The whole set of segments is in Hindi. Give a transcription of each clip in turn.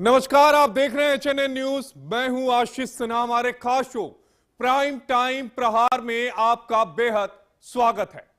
नमस्कार, आप देख रहे हैं एचएनएन न्यूज। मैं हूं आशीष सिन्हा। हमारे खास शो प्राइम टाइम प्रहार में आपका बेहद स्वागत है।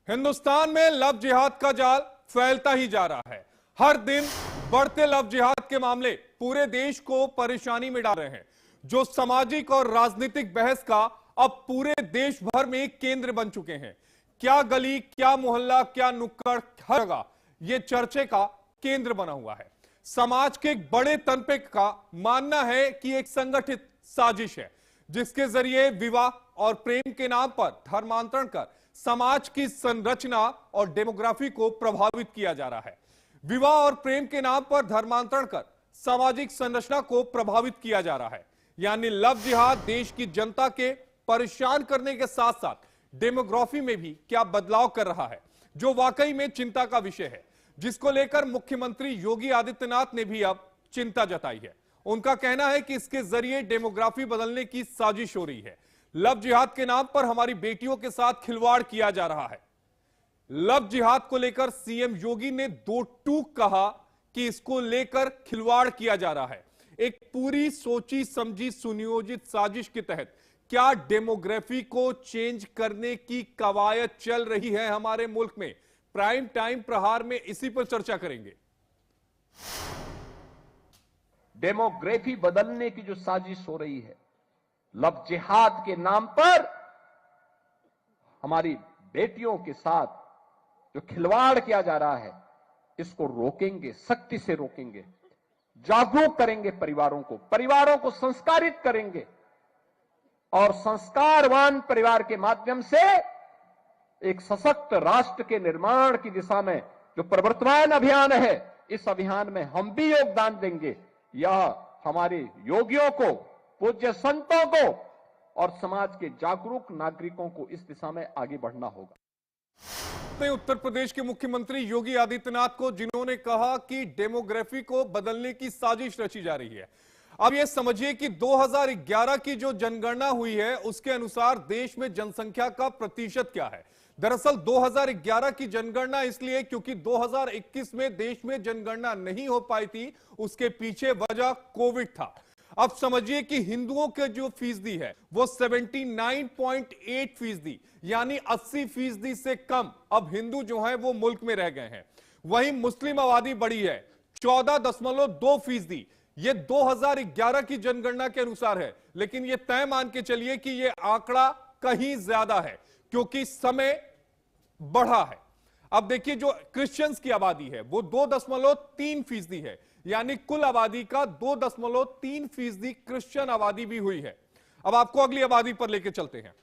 हिंदुस्तान में लव जिहाद का जाल फैलता ही जा रहा है। हर दिन बढ़ते लव जिहाद के मामले पूरे देश को परेशानी में डाल रहे हैं, जो सामाजिक और राजनीतिक बहस का अब पूरे देश भर में केंद्र बन चुके हैं। क्या गली, क्या मोहल्ला, क्या नुक्कड़, हर जगह यह चर्चे का केंद्र बना हुआ है। समाज के एक बड़े तनपे का मानना है कि एक संगठित साजिश है, जिसके जरिए विवाह और प्रेम के नाम पर धर्मांतरण कर समाज की संरचना और डेमोग्राफी को प्रभावित किया जा रहा है। विवाह और प्रेम के नाम पर धर्मांतरण कर सामाजिक संरचना को प्रभावित किया जा रहा है। यानी लव जिहाद देश की जनता के परेशान करने के साथ साथ डेमोग्राफी में भी क्या बदलाव कर रहा है, जो वाकई में चिंता का विषय है, जिसको लेकर मुख्यमंत्री योगी आदित्यनाथ ने भी अब चिंता जताई है। उनका कहना है कि इसके जरिए डेमोग्राफी बदलने की साजिश हो रही है। लव जिहाद के नाम पर हमारी बेटियों के साथ खिलवाड़ किया जा रहा है। लव जिहाद को लेकर सीएम योगी ने दो टूक कहा कि इसको लेकर खिलवाड़ किया जा रहा है। एक पूरी सोची समझी सुनियोजित साजिश के तहत क्या डेमोग्राफी को चेंज करने की कवायद चल रही है हमारे मुल्क में? प्राइम टाइम प्रहार में इसी पर चर्चा करेंगे। डेमोग्राफी बदलने की जो साजिश हो रही है, लव जिहाद के नाम पर हमारी बेटियों के साथ जो खिलवाड़ किया जा रहा है, इसको रोकेंगे, सख्ती से रोकेंगे। जागरूक करेंगे परिवारों को संस्कारित करेंगे और संस्कारवान परिवार के माध्यम से एक सशक्त राष्ट्र के निर्माण की दिशा में जो प्रवर्तमान अभियान है, इस अभियान में हम भी योगदान देंगे। यह हमारे योगियों को, पूज्य संतों को और समाज के जागरूक नागरिकों को इस दिशा में आगे बढ़ना होगा। उत्तर प्रदेश के मुख्यमंत्री योगी आदित्यनाथ को, जिन्होंने कहा कि डेमोग्राफी को बदलने की साजिश रची जा रही है। अब यह समझिए कि 2011 की जो जनगणना हुई है, उसके अनुसार देश में जनसंख्या का प्रतिशत क्या है। दरअसल 2011 की जनगणना इसलिए क्योंकि 2021 में देश में जनगणना नहीं हो पाई थी। उसके पीछे वजह कोविड था। अब समझिए कि हिंदुओं के जो फीसदी है वो 79.8%, यानी 80% से कम अब हिंदू जो है वो मुल्क में रह गए हैं। वहीं मुस्लिम आबादी बढ़ी है 14.2%। ये 2011 की जनगणना के अनुसार है, लेकिन ये तय मान के चलिए कि ये आंकड़ा कहीं ज्यादा है, क्योंकि समय बढ़ा है। अब देखिए, जो क्रिश्चियंस की आबादी है वो 2.3% है, यानी कुल आबादी का 2.3% क्रिश्चियन आबादी भी हुई है। अब आपको अगली आबादी पर लेके चलते हैं।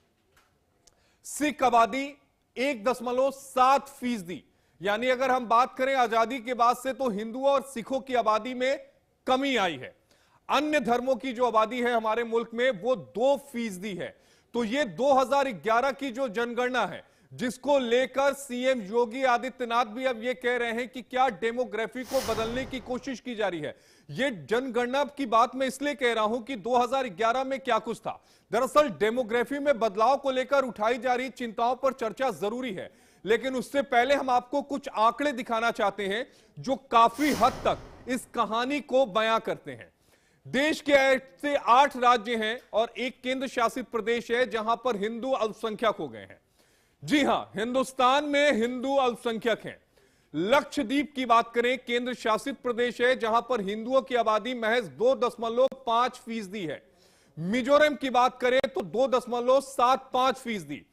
सिख आबादी 1.7%, यानी अगर हम बात करें आजादी के बाद से, तो हिंदुओं और सिखों की आबादी में कमी आई है। अन्य धर्मों की जो आबादी है हमारे मुल्क में वो 2% है। तो ये 2011 की जो जनगणना है, जिसको लेकर सीएम योगी आदित्यनाथ भी अब ये कह रहे हैं कि क्या डेमोग्राफी को बदलने की कोशिश की जा रही है। ये जनगणना की बात मैं इसलिए कह रहा हूं कि 2011 में क्या कुछ था। दरअसल डेमोग्राफी में बदलाव को लेकर उठाई जा रही चिंताओं पर चर्चा जरूरी है, लेकिन उससे पहले हम आपको कुछ आंकड़े दिखाना चाहते हैं जो काफी हद तक इस कहानी को बयां करते हैं। देश के ऐसे 8 राज्य हैं और एक केंद्र शासित प्रदेश है जहां पर हिंदू अल्पसंख्यक हो गए हैं। जी हां, हिंदुस्तान में हिंदू अल्पसंख्यक हैं। लक्षद्वीप की बात करें, केंद्र शासित प्रदेश है जहां पर हिंदुओं की आबादी महज 2.5% है। मिजोरम की बात करें तो 2.75%।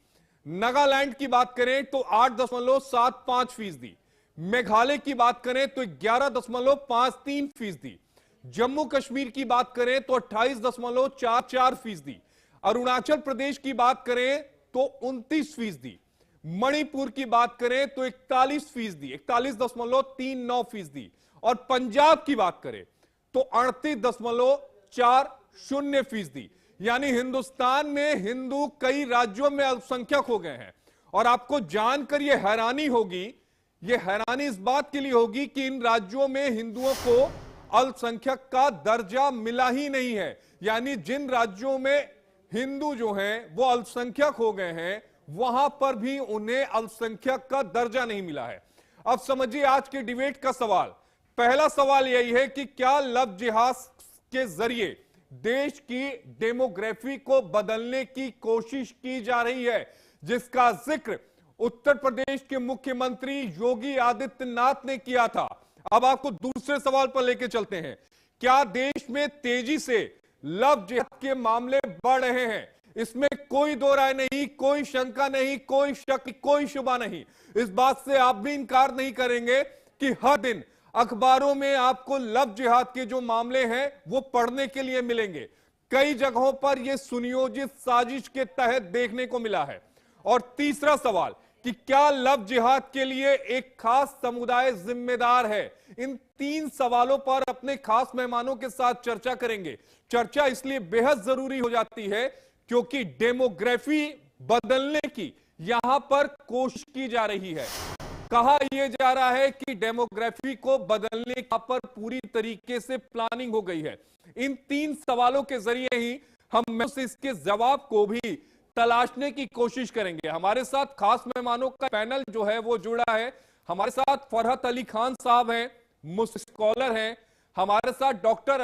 नागालैंड की बात करें तो 8.75%। मेघालय की बात करें तो 11.53%। जम्मू कश्मीर की बात करें तो 28.44%। अरुणाचल प्रदेश की बात करें तो 29%। मणिपुर की बात करें तो 41%, 41.39%। और पंजाब की बात करें तो 38.40%। यानी हिंदुस्तान में हिंदू कई राज्यों में अल्पसंख्यक हो गए हैं। और आपको जानकर यह हैरानी होगी, यह हैरानी इस बात के लिए होगी कि इन राज्यों में हिंदुओं को अल्पसंख्यक का दर्जा मिला ही नहीं है। यानी जिन राज्यों में हिंदू जो हैं वो अल्पसंख्यक हो गए हैं, वहां पर भी उन्हें अल्पसंख्यक का दर्जा नहीं मिला है। अब समझिए आज के डिबेट का सवाल, पहला सवाल यही है कि क्या लव जिहाद के जरिए देश की डेमोग्राफी को बदलने की कोशिश की जा रही है, जिसका जिक्र उत्तर प्रदेश के मुख्यमंत्री योगी आदित्यनाथ ने किया था। अब आपको दूसरे सवाल पर लेकर चलते हैं। क्या देश में तेजी से लव जिहाद के मामले बढ़ रहे हैं? इसमें कोई दो राय नहीं, कोई शंका नहीं, कोई शक, कोई शुबा नहीं। इस बात से आप भी इनकार नहीं करेंगे कि हर दिन अखबारों में आपको लव जिहाद के जो मामले हैं वो पढ़ने के लिए मिलेंगे। कई जगहों पर यह सुनियोजित साजिश के तहत देखने को मिला है। और तीसरा सवाल कि क्या लव जिहाद के लिए एक खास समुदाय जिम्मेदार है? इन तीन सवालों पर अपने खास मेहमानों के साथ चर्चा करेंगे। चर्चा इसलिए बेहद जरूरी हो जाती है क्योंकि डेमोग्राफी बदलने की यहां पर कोशिश की जा रही है। कहा यह जा रहा है कि डेमोग्राफी को बदलने पर पूरी तरीके से प्लानिंग हो गई है। इन तीन सवालों के जरिए ही हम इसके जवाब को भी तलाशने की कोशिश करेंगे। हमारे साथ खास मेहमानों का पैनल जो है वो जुड़ा है। हमारे साथ फरहत अली खान साहब हैं, मुस्लिम स्कॉलर हैं। हमारे साथ डॉक्टर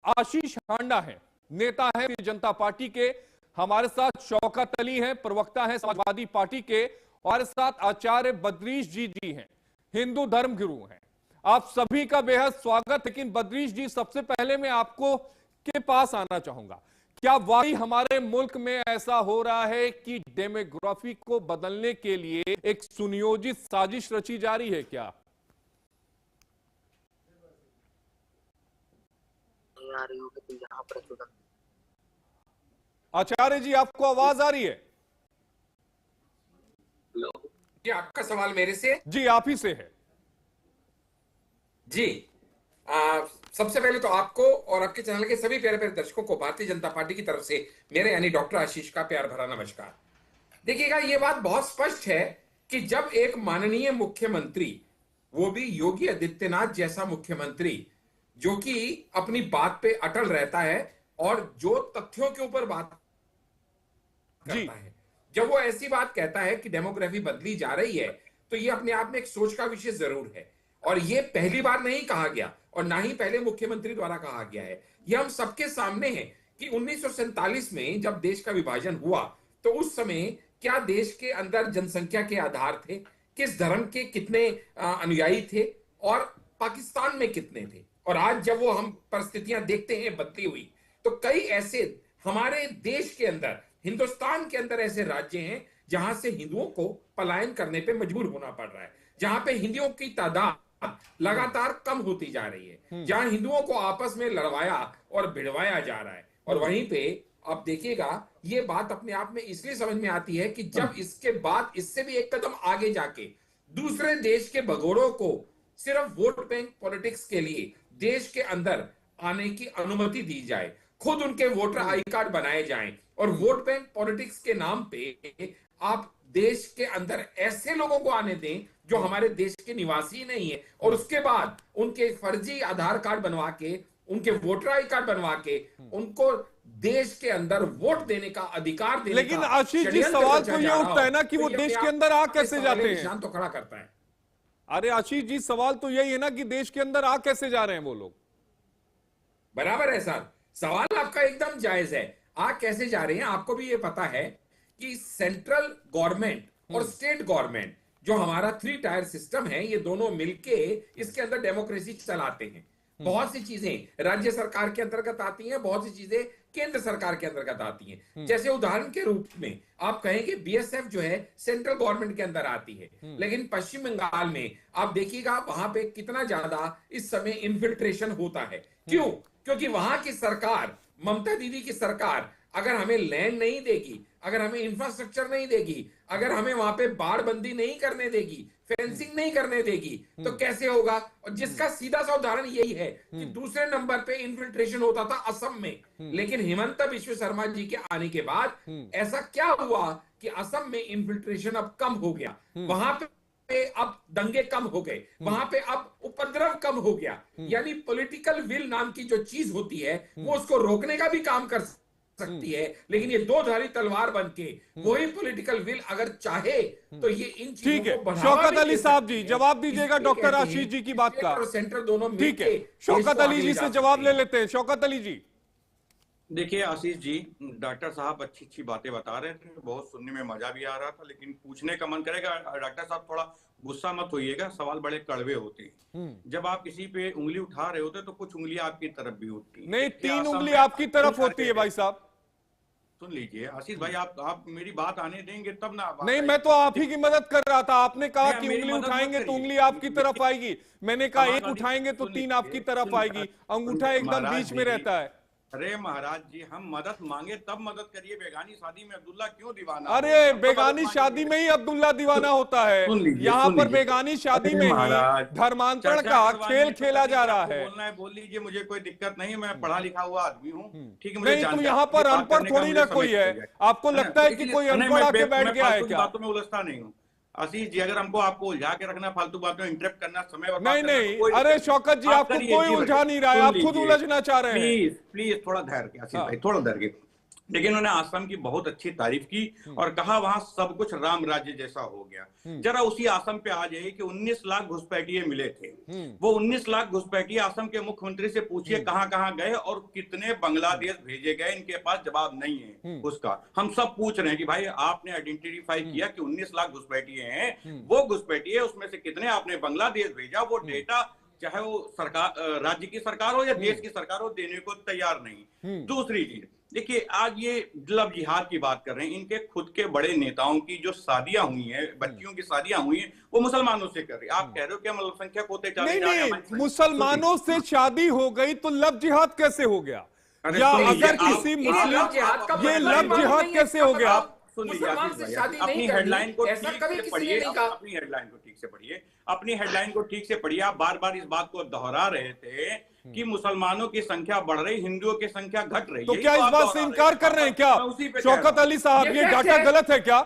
आशीष हांडा हैं, नेता हैं जनता पार्टी के। हमारे साथ शौकत अली हैं, प्रवक्ता हैं समाजवादी पार्टी के। और साथ आचार्य बद्रीश जी हैं, हिंदू धर्म गुरु हैं। आप सभी का बेहद स्वागत। लेकिन बद्रीश जी, सबसे पहले मैं आपको के पास आना चाहूंगा। क्या वाकई हमारे मुल्क में ऐसा हो रहा है कि डेमोग्राफी को बदलने के लिए एक सुनियोजित साजिश रची जा रही है? क्या आ रही होगी तो यहाँ पर आचार्य जी, आपको आवाज आ रही है? जी, आपका सवाल मेरे से? जी, आप ही से है। जी, सबसे पहले तो आपको और आपके चैनल के सभी प्यारे प्यारे दर्शकों को भारतीय जनता पार्टी की तरफ से मेरे यानी डॉक्टर आशीष का प्यार भरा नमस्कार। देखिएगा, ये बात बहुत स्पष्ट है कि जब एक माननीय मुख्यमंत्री, वो भी योगी आदित्यनाथ जैसा मुख्यमंत्री, जो कि अपनी बात पे अटल रहता है और जो तथ्यों के ऊपर बात करता है, जब वो ऐसी बात कहता है कि डेमोग्राफी बदली जा रही है, तो ये अपने आप में एक सोच का विषय जरूर है। और ये पहली बार नहीं कहा गया और ना ही पहले मुख्यमंत्री द्वारा कहा गया है। ये हम सबके सामने है कि 1947 में जब देश का विभाजन हुआ तो उस समय क्या देश के अंदर जनसंख्या के आधार थे, किस धर्म के कितने अनुयायी थे और पाकिस्तान में कितने थे। और आज जब वो हम परिस्थितियां देखते हैं बदली हुई, तो कई ऐसे हमारे देश के अंदर, हिंदुस्तान के अंदर ऐसे राज्य हैं जहां से हिंदुओं को पलायन करने पे मजबूर होना पड़ रहा है, जहां पे हिंदुओं की तादाद लगातार कम होती जा रही है, जहां हिंदुओं को आपस में लड़वाया और भिड़वाया जा रहा है। और वहीं पे आप देखिएगा, ये बात अपने आप में इसलिए समझ में आती है कि जब इसके बाद इससे भी एक कदम आगे जाके दूसरे देश के भगोड़ों को सिर्फ वोट बैंक पॉलिटिक्स के लिए देश के अंदर आने की अनुमति दी जाए, खुद उनके वोटर आई कार्ड बनाए जाएं और वोट बैंक पॉलिटिक्स के नाम पे आप देश के अंदर ऐसे लोगों को आने दें जो हमारे देश के निवासी नहीं है, और उसके बाद उनके फर्जी आधार कार्ड बनवा के, उनके वोटर आई कार्ड बनवा के उनको देश के अंदर वोट देने का अधिकार देने। लेकिन आशीष जी, सवाल तो ये उठता है ना कि वो देश के अंदर आ कैसे जाते हैं? तो खड़ा करता है। अरे आशीष जी, सवाल तो यही है ना कि देश के अंदर आ कैसे जा रहे हैं वो लोग? बराबर है सर, सवाल आपका एकदम जायज है। आ कैसे जा रहे हैं? आपको भी ये पता है कि सेंट्रल गवर्नमेंट और स्टेट गवर्नमेंट, जो हमारा 3 टायर सिस्टम है, ये दोनों मिलके इसके अंदर डेमोक्रेसी चलाते हैं। बहुत सी चीजें राज्य सरकार के अंतर्गत आती हैं, बहुत सी चीजें केंद्र सरकार के अंतर्गत आती हैं। जैसे उदाहरण के रूप में आप कहेंगे बीएसएफ जो है सेंट्रल गवर्नमेंट के अंदर आती है, लेकिन पश्चिम बंगाल में आप देखिएगा वहां पे कितना ज्यादा इस समय इन्फिल्ट्रेशन होता है। क्यों? क्योंकि वहां की सरकार, ममता दीदी की सरकार, अगर हमें लैंड नहीं देगी, अगर हमें इंफ्रास्ट्रक्चर नहीं देगी, अगर हमें वहां पे बाड़बंदी नहीं करने देगी, फेंसिंग नहीं करने देगी, तो कैसे होगा? और जिसका सीधा सा उदाहरण यही है कि दूसरे नंबर पे इन्फिल्ट्रेशन होता था असम में, लेकिन हिमंता बिश्व शर्मा जी के आने के बाद ऐसा क्या हुआ कि असम में इन्फिल्ट्रेशन अब कम हो गया, वहां पे अब दंगे कम हो गए, वहां पे अब उपद्रव कम हो गया। यानी पॉलिटिकल विल नाम की जो चीज होती है वो उसको रोकने का भी काम कर सकती है, लेकिन ये दो धारी तलवार बन के वही पॉलिटिकल विल अगर चाहे तो ये इन चीजों ठीक है। को बढ़ावा शौकत भी अली दे साहब सकती जी है। जवाब दीजिएगा इसलिए डॉक्टर कहते हैं आशीष जी की बात स्टेट का। और सेंट्रल दोनों ठीक है, मिलके शौकत देश को अली आगे जी ले से जा जवाब सकते ले हैं। लेते हैं। शौकत अली जी, देखिए आशीष जी, डॉक्टर साहब अच्छी अच्छी बातें बता रहे थे, बहुत सुनने में मजा भी आ रहा था, लेकिन पूछने का मन करेगा डॉक्टर साहब थोड़ा गुस्सा मत होइएगा, सवाल बड़े कड़वे होते हैं। जब आप किसी पे उंगली उठा रहे होते तो कुछ उंगलियां आपकी तरफ भी होती हैं। नहीं, देखिए, 3 आसाम उंगली में आपकी तरफ होती है भाई साहब। सुन लीजिए आशीष भाई, आप मेरी बात आने देंगे तब ना बात नहीं, आएगी। मैं तो आप ही की मदद कर रहा था। आपने कहा नहीं, कि मेरी उंगली मदद मत उठाएंगे तो करिए। उंगली आपकी तरफ आएगी। मैंने कहा एक समाजवादी- उठाएंगे तो सुन 3 लीजिए, आपकी तरफ सुन- आएगी। अंगूठा एकदम महाराज बीच में जी, रहता है। अरे महाराज जी, हम मदद मांगे तब मदद करिए। बेगानी शादी में अब्दुल्ला क्यों दीवाना? अरे हो? हम तो बेगानी मदद शादी मांगेंगे। में ही अब्दुल्ला दीवाना होता है। सुन लीजिए, यहाँ सुन पर लीजिए। बेगानी शादी अरे में ही महाराज, धर्मांतरण चर्चा का करवाने खेल में तो खेला जा कभी रहा आपको है। बोलना है बोल लीजिए, मुझे कोई दिक्कत नहीं है, मैं पढ़ा लिखा हुआ आदमी हूँ। ठीक है, मुझे नहीं, तो जानकारी यहाँ पर की बात अनपढ़ करने का थोड़ी मुझे ना समय कोई है। चाहिए। आपको है ना? लगता है कि इसलिए- कोई नहीं, अनपढ़ मैं आके बैठ मैं गया है फालतू की क्या? बातों में उलझता नहीं हूँ आशीष जी। अगर हमको आपको उलझा के रखना, फालतू बातों में इंटरप्ट करना, समय बर्बाद नहीं करना, तो नहीं, कोई अरे दिक्कत शौकत जी, आप आपको करिए, कोई जी उलझा भैया, नहीं रहा है, सुन आप खुद लीजिए। उलझना चाह रहे हैं। प्लीज प्लीज थोड़ा धैर्य के आशीष भाई, थोड़ा धैर्य के। लेकिन उन्होंने आसाम की बहुत अच्छी तारीफ की और कहा वहां सब कुछ राम राज्य जैसा हो गया। जरा उसी आसाम पे आ जाइए कि 19 लाख घुसपैठिए मिले थे। वो 19 लाख घुसपैठिए आसाम के मुख्यमंत्री से पूछिए कहां कहां गए और कितने बांग्लादेश भेजे गए, इनके पास जवाब नहीं है उसका। हम सब पूछ रहे हैं कि भाई आपने आइडेंटिफाई किया कि 19 लाख घुसपैठिए हैं, वो घुसपैठिए उसमें से कितने आपने बांग्लादेश भेजा, वो डेटा चाहे वो सरकार, राज्य की सरकार हो या देश की सरकार हो, देने को तैयार नहीं। दूसरी चीज देखिए, आज ये लव जिहाद की बात कर रहे हैं, इनके खुद के बड़े नेताओं की जो शादियां हुई हैं, बच्चियों की शादियां हुई हैं, वो मुसलमानों से कर रहे हैं। आप कह रहे हो कि हम अल्पसंख्यक होते चले नहीं जा रहे हैं, नहीं, हमारी मुसलमानों से शादी हो गई तो लव जिहाद कैसे हो गया? अरे या सुन लीजिए, अगर आप- किसी आप- मुस्लिम, लव जिहाद का ये मतलब लव मालूम जिहाद नहीं है, कैसे हो गया? आप सुन लीजिए मुसलमान आशीष से भाई, शादी अपनी नहीं हेडलाइन को करनी, ऐसा ठीक कभी से किसी ने पढ़िए, नहीं कहा। अपनी हेडलाइन को ठीक से पढ़िए, अपनी हेडलाइन को ठीक से पढ़िए। आप बार बार इस बात को दोहरा रहे थे कि मुसलमानों की संख्या बढ़ रही, हिंदुओं की संख्या घट रही। तो यही क्या तो इस आप बात दोहरा से रहे इनकार हैं। कर रहे हैं क्या मैं उसी पे कह रहा शौकत हूं। अली साहब? ये ये फैक्ट डाटा है। गलत है क्या?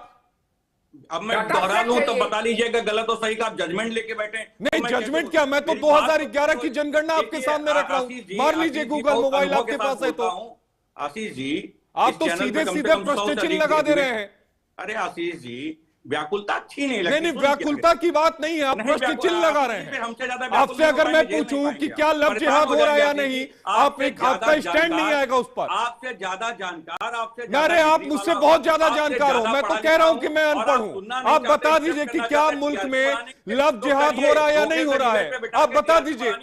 अब मैं डाटा दोहरा लूं फैक्ट तो है ये। बता लीजिएगा गलत और सही का, आप जजमेंट लेके बैठे हैं। तो नहीं, मैं कैसे जजमेंट बोलूं? क्या, मैं तो मेरी बात 2011 की तो- जनगणना आपके देखिए, सामने रख रहा हूं। आशीष जी, मार आशीष लीजिए जी, गूगल बहुत मोबाइल अनुभव आपके के पास साथ है तो। बोलता हूं। आशीष जी, आप इस तो चैनल पे सीधे कम से सीधे कम 100 से प्रश्न चिन्ह अधिक लगा दे वीडियो- रहे हैं। अरे आशीष जी, व्याकुलता अच्छी नहीं लगती। नहीं नहीं, सुन क्या व्याकुलता है? की बात नहीं है, आप नहीं, प्रश्न व्याकुल- चिन्ह लगा आप रहे इस पे हैं। हमसे ज्यादा व्याकुल आपसे नहीं अगर हो मैं पाएंगे, जेल पूछूं नहीं कि पाएंगे क्या आप। लव परेशान जिहाद हो रहा है या जाएंगे नहीं, आशीष जी। आप आपसे एक ज्यादा आपका स्टैंड नहीं जानकार- आएगा उस पर। आपसे ज्यादा जानकार, आपसे ना रे, आप मुझसे बहुत ज्यादा जानकार हो। मैं तो कह रहा हूं कि मैं अनपढ़ हूं। आप बता दीजिए कि क्या मुल्क में लव जिहाद हो रहा है या नहीं हो रहा है? आप बता दीजिए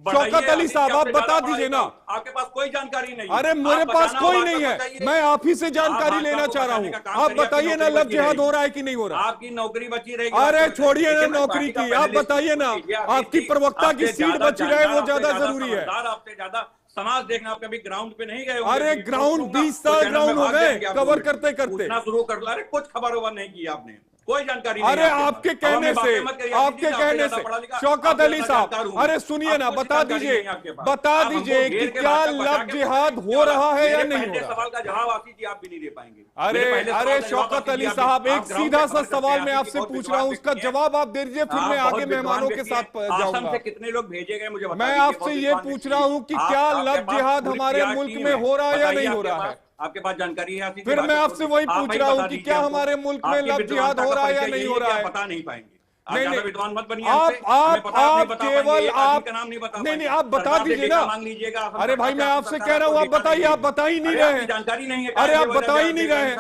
शौकत अली साहब, आप बता दीजिए ना। आपके पास कोई जानकारी नहीं। अरे मेरे पास कोई नहीं है, मैं आप ही से जानकारी लेना चाह रहा हूँ। आप बताइए ना, लव जिहाद हो रहा है कि नहीं हो रहा? आपकी नौकरी बची रहेगी। अरे छोड़िए ना नौकरी की, आप बताइए ना, आपकी प्रवक्ता की सीट बची रहे वो ज्यादा जरूरी है। आपसे ज्यादा समाज देखना। आप कभी ग्राउंड पे नहीं गए? अरे ग्राउंड 20 साल ग्राउंड हो गए कवर करते करते। पूछना शुरू कर दो। अरे कुछ खबर वबर नहीं की आपने, कोई जानकारी नहीं। अरे आपके कहने से, आपके कहने से शौकत अली साहब, अरे सुनिए ना, बता दीजिए कि क्या लव जिहाद हो रहा है या नहीं हो रहा? सवाल का जवाब आशीष जी आप भी नहीं दे पाएंगे। अरे शौकत अली साहब, एक सीधा सा सवाल मैं आपसे पूछ रहा हूं, उसका जवाब आप दे दीजिए, फिर मैं आगे मेहमानों के साथ जाऊंगा। से कितने लोग भेजे गए मुझे मैं आपसे ये पूछ रहा हूं कि क्या लव जिहाद हमारे मुल्क में हो रहा है या नहीं हो रहा है? आपके पास जानकारी है? फिर मैं आपसे वही पूछ रहा हूं कि क्या हमारे मुल्क में लव जिहाद हो रहा है या नहीं हो रहा है? बता नहीं पाएंगे। नहीं, ज्यादा नहीं, विद्वान मत बनिए। आप केवल आप नाम नहीं बता। नहीं, आप बता दीजिए ना। मांग लीजिएगा। अरे भाई, मैं आपसे कह रहा हूँ, आप बताइए, आप बता ही नहीं रहे हैं। जानकारी नहीं है। अरे आप बता ही नहीं रहे हैं।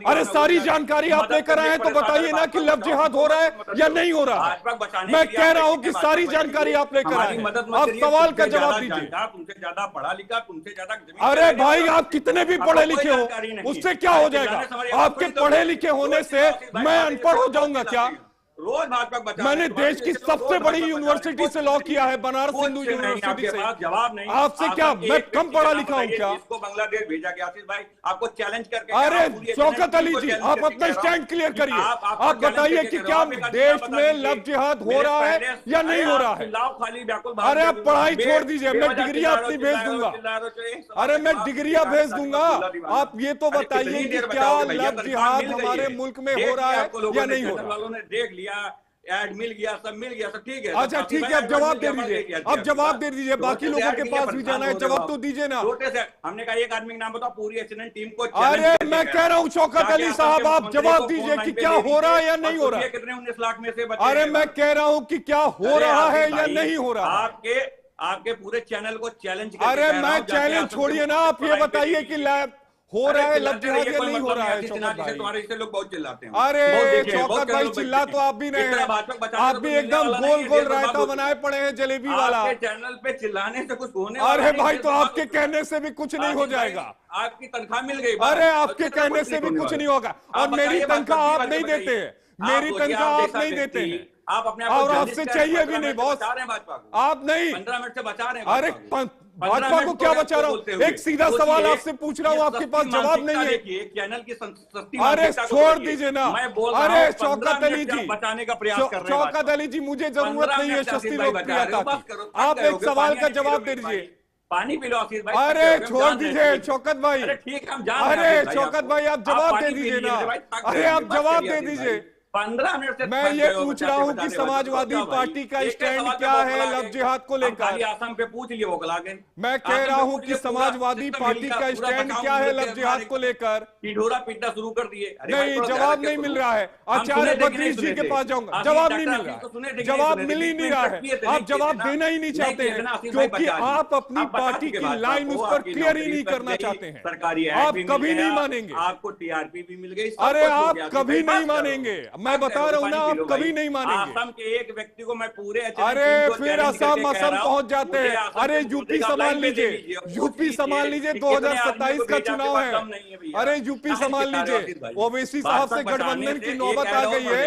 अरे सारी जानकारी आप लेकर आए हैं, तो बताइए ना कि लव जिहाद हो रहा है या नहीं हो रहा है? मैं कह रहा हूँ कि सारी जानकारी आप लेकर आए हैं। आप सवाल का जवाब दीजिए। तुमसे ज्यादा पढ़ा लिखा, तुमसे ज्यादा। अरे भाई, आप कितने भी पढ़े लिखे हो, उससे क्या हो जाएगा? आपके पढ़े लिखे होने से मैं अनपढ़ हो जाऊंगा क्या? रोज भाजपा बचा। मैंने देश की सबसे बड़ी यूनिवर्सिटी से लॉ किया है, बनारस हिंदू यूनिवर्सिटी से। जवाब नहीं। आपसे क्या मैं कम पढ़ा लिखा हूं क्या? इसको बांग्लादेश भेजा गया आशीष भाई, आपको चैलेंज करके। अरे शौकत अली जी, आप अपना स्टैंड क्लियर करिए। आप बताइए कि क्या देश में लव जिहाद हो रहा है या नहीं हो रहा है? अरे आप पढ़ाई छोड़ दीजिए, मैं डिग्रियां अपनी भेज दूंगा। अरे मैं डिग्रियां भेज दूंगा। आप ये तो बताइए कि क्या लव जिहाद हमारे मुल्क में हो रहा है या नहीं हो रहा? देख लिया ऐड मिल गया, सब मिल गया, सब ठीक है। अच्छा ठीक है, अब जवाब दे दीजिए, अब जवाब दे दीजिए, बाकी लोगों के पास भी जाना है, जवाब तो दीजिए ना। छोटे से हमने कहा एक आदमी का नाम बताओ, पूरी एचएनएन टीम को। अरे मैं कह रहा हूं शौकत अली साहब, आप जवाब दीजिए कि क्या हो रहा है या नहीं हो रहा है। कितने 19 लाख में से बचे? अरे मैं कह रहा हूं कि क्या हो रहा है या नहीं हो रहा। आपके पूरे चैनल को चैलेंज। अरे मैं चैलेंज छोड़िए ना, आप ये बताइए कि लैब हो रहा है लव जिहाद या नहीं हो रहा है। तुम्हारे इससे लोग बहुत चिल्लाते हैं। अरे शौकत भाई चिल्ला तो आप भी नहीं, आप भी एकदम गोल गोल रायता बनाए पड़े हैं जलेबी वाला। चैनल पे चिल्लाने से कुछ होने। अरे भाई तो आपके कहने से भी कुछ नहीं हो जाएगा। आपकी तनख्वाह मिल गई। अरे आपके कहने से भी कुछ नहीं होगा, और मेरी तनख्वाह आप नहीं देते हैं, मेरी तनख्वाह आप नहीं देते हैं, आप अपने और आपसे चाहिए भी नहीं बॉस, आप नहीं। 15 मिनट से बचा रहे हैं। अरे भाजपा को क्या बचा रहा हूँ, एक सीधा सवाल आपसे पूछ रहा हूँ, आपके पास जवाब नहीं है। चैनल की सस्ती, अरे छोड़ दीजिए ना। अरे शौकत अली जी, बचाने का प्रयास कर रहे हैं। शौकत अली जी, मुझे जरूरत नहीं है सस्ती लोकप्रियता की, आप एक सवाल का जवाब दे दीजिए। पानी पी लो आशीष भाई। अरे छोड़ दीजिए शौकत भाई। अरे ठीक है, हम जान। अरे शौकत भाई आप जवाब दे दीजिए ना, अरे आप जवाब दे दीजिए। 15 मिनट से मैं ये पूछ रहा हूँ कि समाजवादी पार्टी का स्टैंड क्या है लव जिहाद को लेकर। आसाम पे पूछ लिया वो गला गए। मैं कह रहा हूँ कि समाजवादी पार्टी का स्टैंड क्या है लव जिहाद को लेकर। ढिढोरा पीटना शुरू कर दिए। नहीं, जवाब नहीं मिल रहा है। आचार्य बद्रीश जी के पास जाऊंगा, जवाब नहीं मिल रहा है, जवाब मिल ही नहीं रहा है। आप जवाब देना ही नहीं चाहते हैं, क्योंकि आप अपनी पार्टी की लाइन उस पर क्लियर ही नहीं करना चाहते हैं। आप कभी नहीं मानेंगे। आपको टीआरपी भी मिल गई। अरे आप कभी नहीं मानेंगे, मैं बता रहा हूँ ना, आप कभी नहीं मानेंगे। असम के एक व्यक्ति को मैं पूरे। अरे फिर असम पहुंच जाते हैं। अरे यूपी संभाल लीजिए, यूपी संभाल लीजिए, 2027 का चुनाव है। अरे यूपी संभाल लीजिए, ओवैसी साहब से गठबंधन की नौबत आ गई है।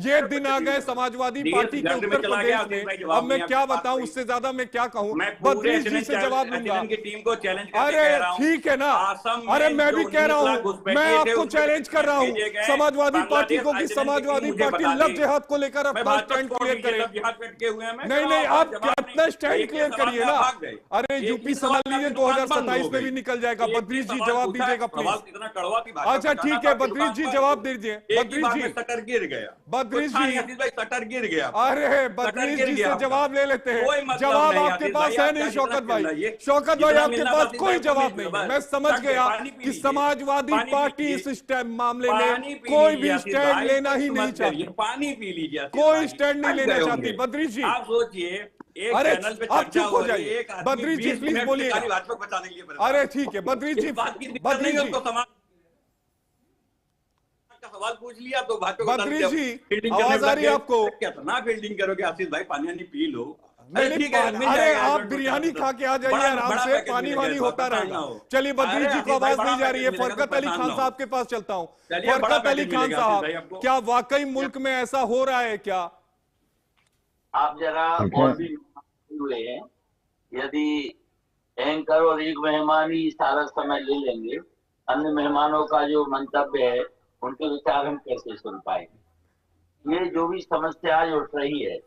ये दिन आ गए समाजवादी पार्टी के उत्तर प्रदेश में। अब मैं क्या बताऊं, उससे ज्यादा मैं क्या कहूं। बद्रीश जी से जवाब लूंगा। अरे ठीक है ना, अरे मैं भी कह रहा हूं, मैं आपको चैलेंज कर रहा हूं समाजवादी पार्टी को कि समाजवादी पार्टी लव जिहाद को लेकर अपना स्टैंड क्लियर करे। नहीं, आप अपना स्टैंड क्लियर करिए ना। अरे यूपी संभाल लीजिए, 2027 में भी निकल जाएगा। बद्रीश जी जवाब दीजिएगा प्लीज। अच्छा ठीक है, बद्रीश जी जवाब दीजिए। बद्रीश जी सटर गिर गया। बद्रीश जी सटर गिर गया। अरे बद्रीश जी से जवाब ले लेते हैं। जवाब आपके पास है नहीं शौकत भाई। शौकत भाई आपके पास कोई जवाब नहीं है। मैं समझ गया कि समाजवादी पार्टी इस मामले में कोई भी स्टैंड लेना ही नहीं चाहती। पानी पी लीजिए, कोई स्टैंड नहीं लेना चाहती। बद्रीश जी आप सोचिए, अरे आप चुप हो जाइए। बद्रीश जी प्लीज बोलिए। अरे ठीक है बद्रीश जी, बद्रीश जी सवाल पूछ लिया तो बद्रीश जी आवाज आ रही है आपको? कितना फील्डिंग करोगे आशीष भाई, पानी पी लो। अरे आप बिरयानी खा के आ जाइए आराम से, पानी वानी होता रहेगा। चलिए बद्रीश जी को आवाज नहीं जा रही है। फरकत अली खान साहब के पास चलता हूँ। फरकत अली खान साहब, क्या वाकई मुल्क में ऐसा हो रहा है क्या? आप जरा और भी हुए हैं, यदि एंकर और एक मेहमान ही सारा समय ले लेंगे, अन्य मेहमानों का जो मंतव्य है उनके विचार हम कैसे सुन पाएंगे। ये जो भी समस्या आज उठ रही है,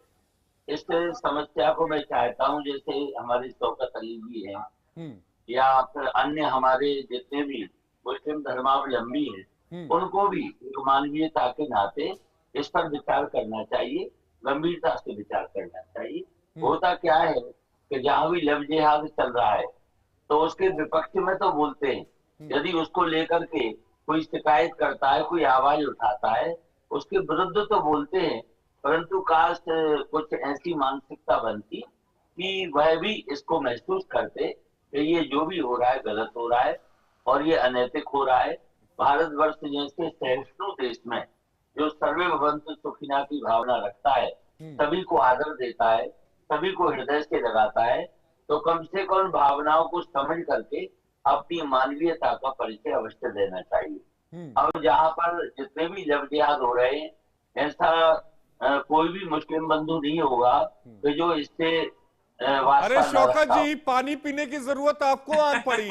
इस समस्या को मैं चाहता हूं जैसे हमारे शौकत अली जी हैं या फिर अन्य हमारे जितने भी मुस्लिम धर्मावलंबी हैं, उनको भी एक मानवीयता के नाते इस पर विचार करना चाहिए, गंभीरता से विचार करना चाहिए। होता क्या है कि जहां भी लव जिहाद चल रहा है तो उसके विपक्ष में तो बोलते हैं, यदि उसको लेकर के कोई शिकायत करता है, कोई आवाज उठाता है, उसके विरुद्ध तो बोलते हैं, परंतु काश कुछ ऐसी मानसिकता बनती कि वह भी इसको महसूस करते कि ये जो भी हो रहा है गलत हो रहा है और ये अनैतिक हो रहा है। भारतवर्ष जैसे सहिष्णु देश में जो सर्वे भवन्तु सुखिनः की भावना रखता है, सभी को आदर देता है, सभी को हृदय से लगाता है, तो कम से कम भावनाओं को समझ करके अपनी मानवीयता का परिचय अवश्य देना चाहिए। अब जहाँ पर जितने भी लव जिहाद हो रहे हैं, ऐसा कोई भी मुस्लिम बंधु नहीं होगा कि जो इससे अरे शौकत जी, पानी पीने की जरूरत आपको आ पड़ी।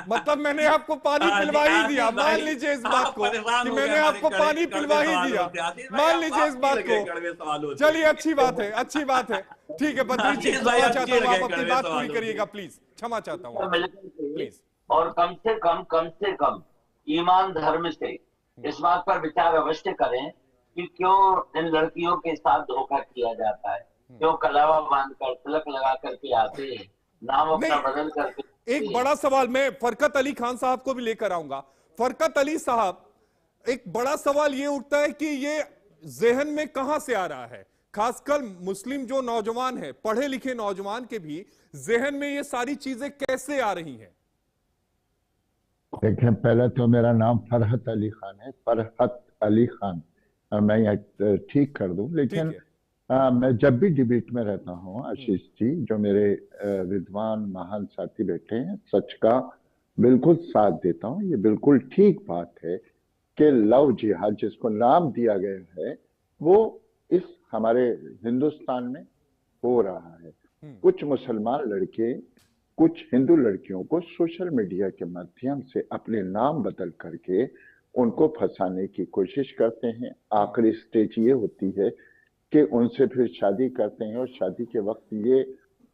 मतलब मैंने आपको पानी पिलवा ही दिया, मान लीजिए इस बात को कि मैंने आपको पानी पिलवा ही दिया, मान लीजिए इस बात को। चलिए अच्छी बात है, अच्छी बात है, ठीक है बद्रीश जी, क्षमा चाहता हूँ, आप अपनी बात पूरी करिएगा प्लीज, क्षमा चाहता हूँ प्लीज। और कम से कम ईमान धर्म से इस बात पर विचार अवश्य करें कि क्यों इन लड़कियों के साथ धोखा किया जाता है, क्यों कलावा बांधकर तिलक लगा करके आते हैं, नाम अपना नहीं, बदल करके। एक बड़ा सवाल मैं फरकत अली खान साहब को भी लेकर आऊंगा। फरकत अली साहब, एक बड़ा सवाल ये उठता है कि ये जहन में कहां से आ रहा है, खासकर मुस्लिम जो नौजवान है, पढ़े लिखे नौजवान के भी जहन में ये सारी चीजें कैसे आ रही हैं? देखें, पहले तो मेरा नाम फरहत अली खान है, फरहत अली खान। मैं यहाँ ठीक कर दूं, लेकिन मैं जब भी डिबेट में रहता हूँ आशीष जी, जो मेरे विद्वान महान साथी बैठे हैं, सच का बिल्कुल साथ देता हूँ। ये बिल्कुल ठीक बात है कि लव जिहाद जिसको नाम दिया गया है वो इस हमारे हिंदुस्तान में हो रहा है। कुछ मुसलमान लड़के कुछ हिंदू लड़कियों को सोशल मीडिया के माध्यम से अपने नाम बदल करके उनको फंसाने की कोशिश करते हैं। आखिरी स्टेज ये होती है कि उनसे फिर शादी करते हैं, और शादी के वक्त ये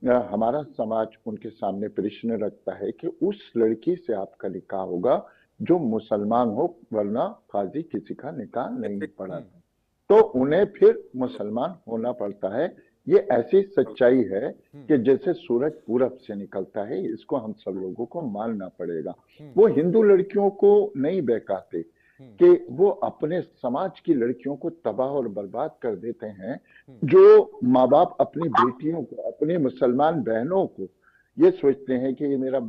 हमारा समाज उनके सामने प्रश्न रखता है कि उस लड़की से आपका निकाह होगा जो मुसलमान हो, वरना काजी किसी का निकाह नहीं पढ़ा। तो उन्हें फिर मुसलमान होना पड़ता है। ये ऐसी सच्चाई है कि जैसे सूरज पूरब से निकलता है, इसको हम सब लोगों को मानना पड़ेगा। वो हिंदू लड़कियों को नहीं बहकाते कि वो अपने समाज की लड़कियों को तबाह और बर्बाद कर देते हैं। जो माँ बाप अपनी बेटियों को, अपनी मुसलमान बहनों को ये सोचते हैं कि ये मेरा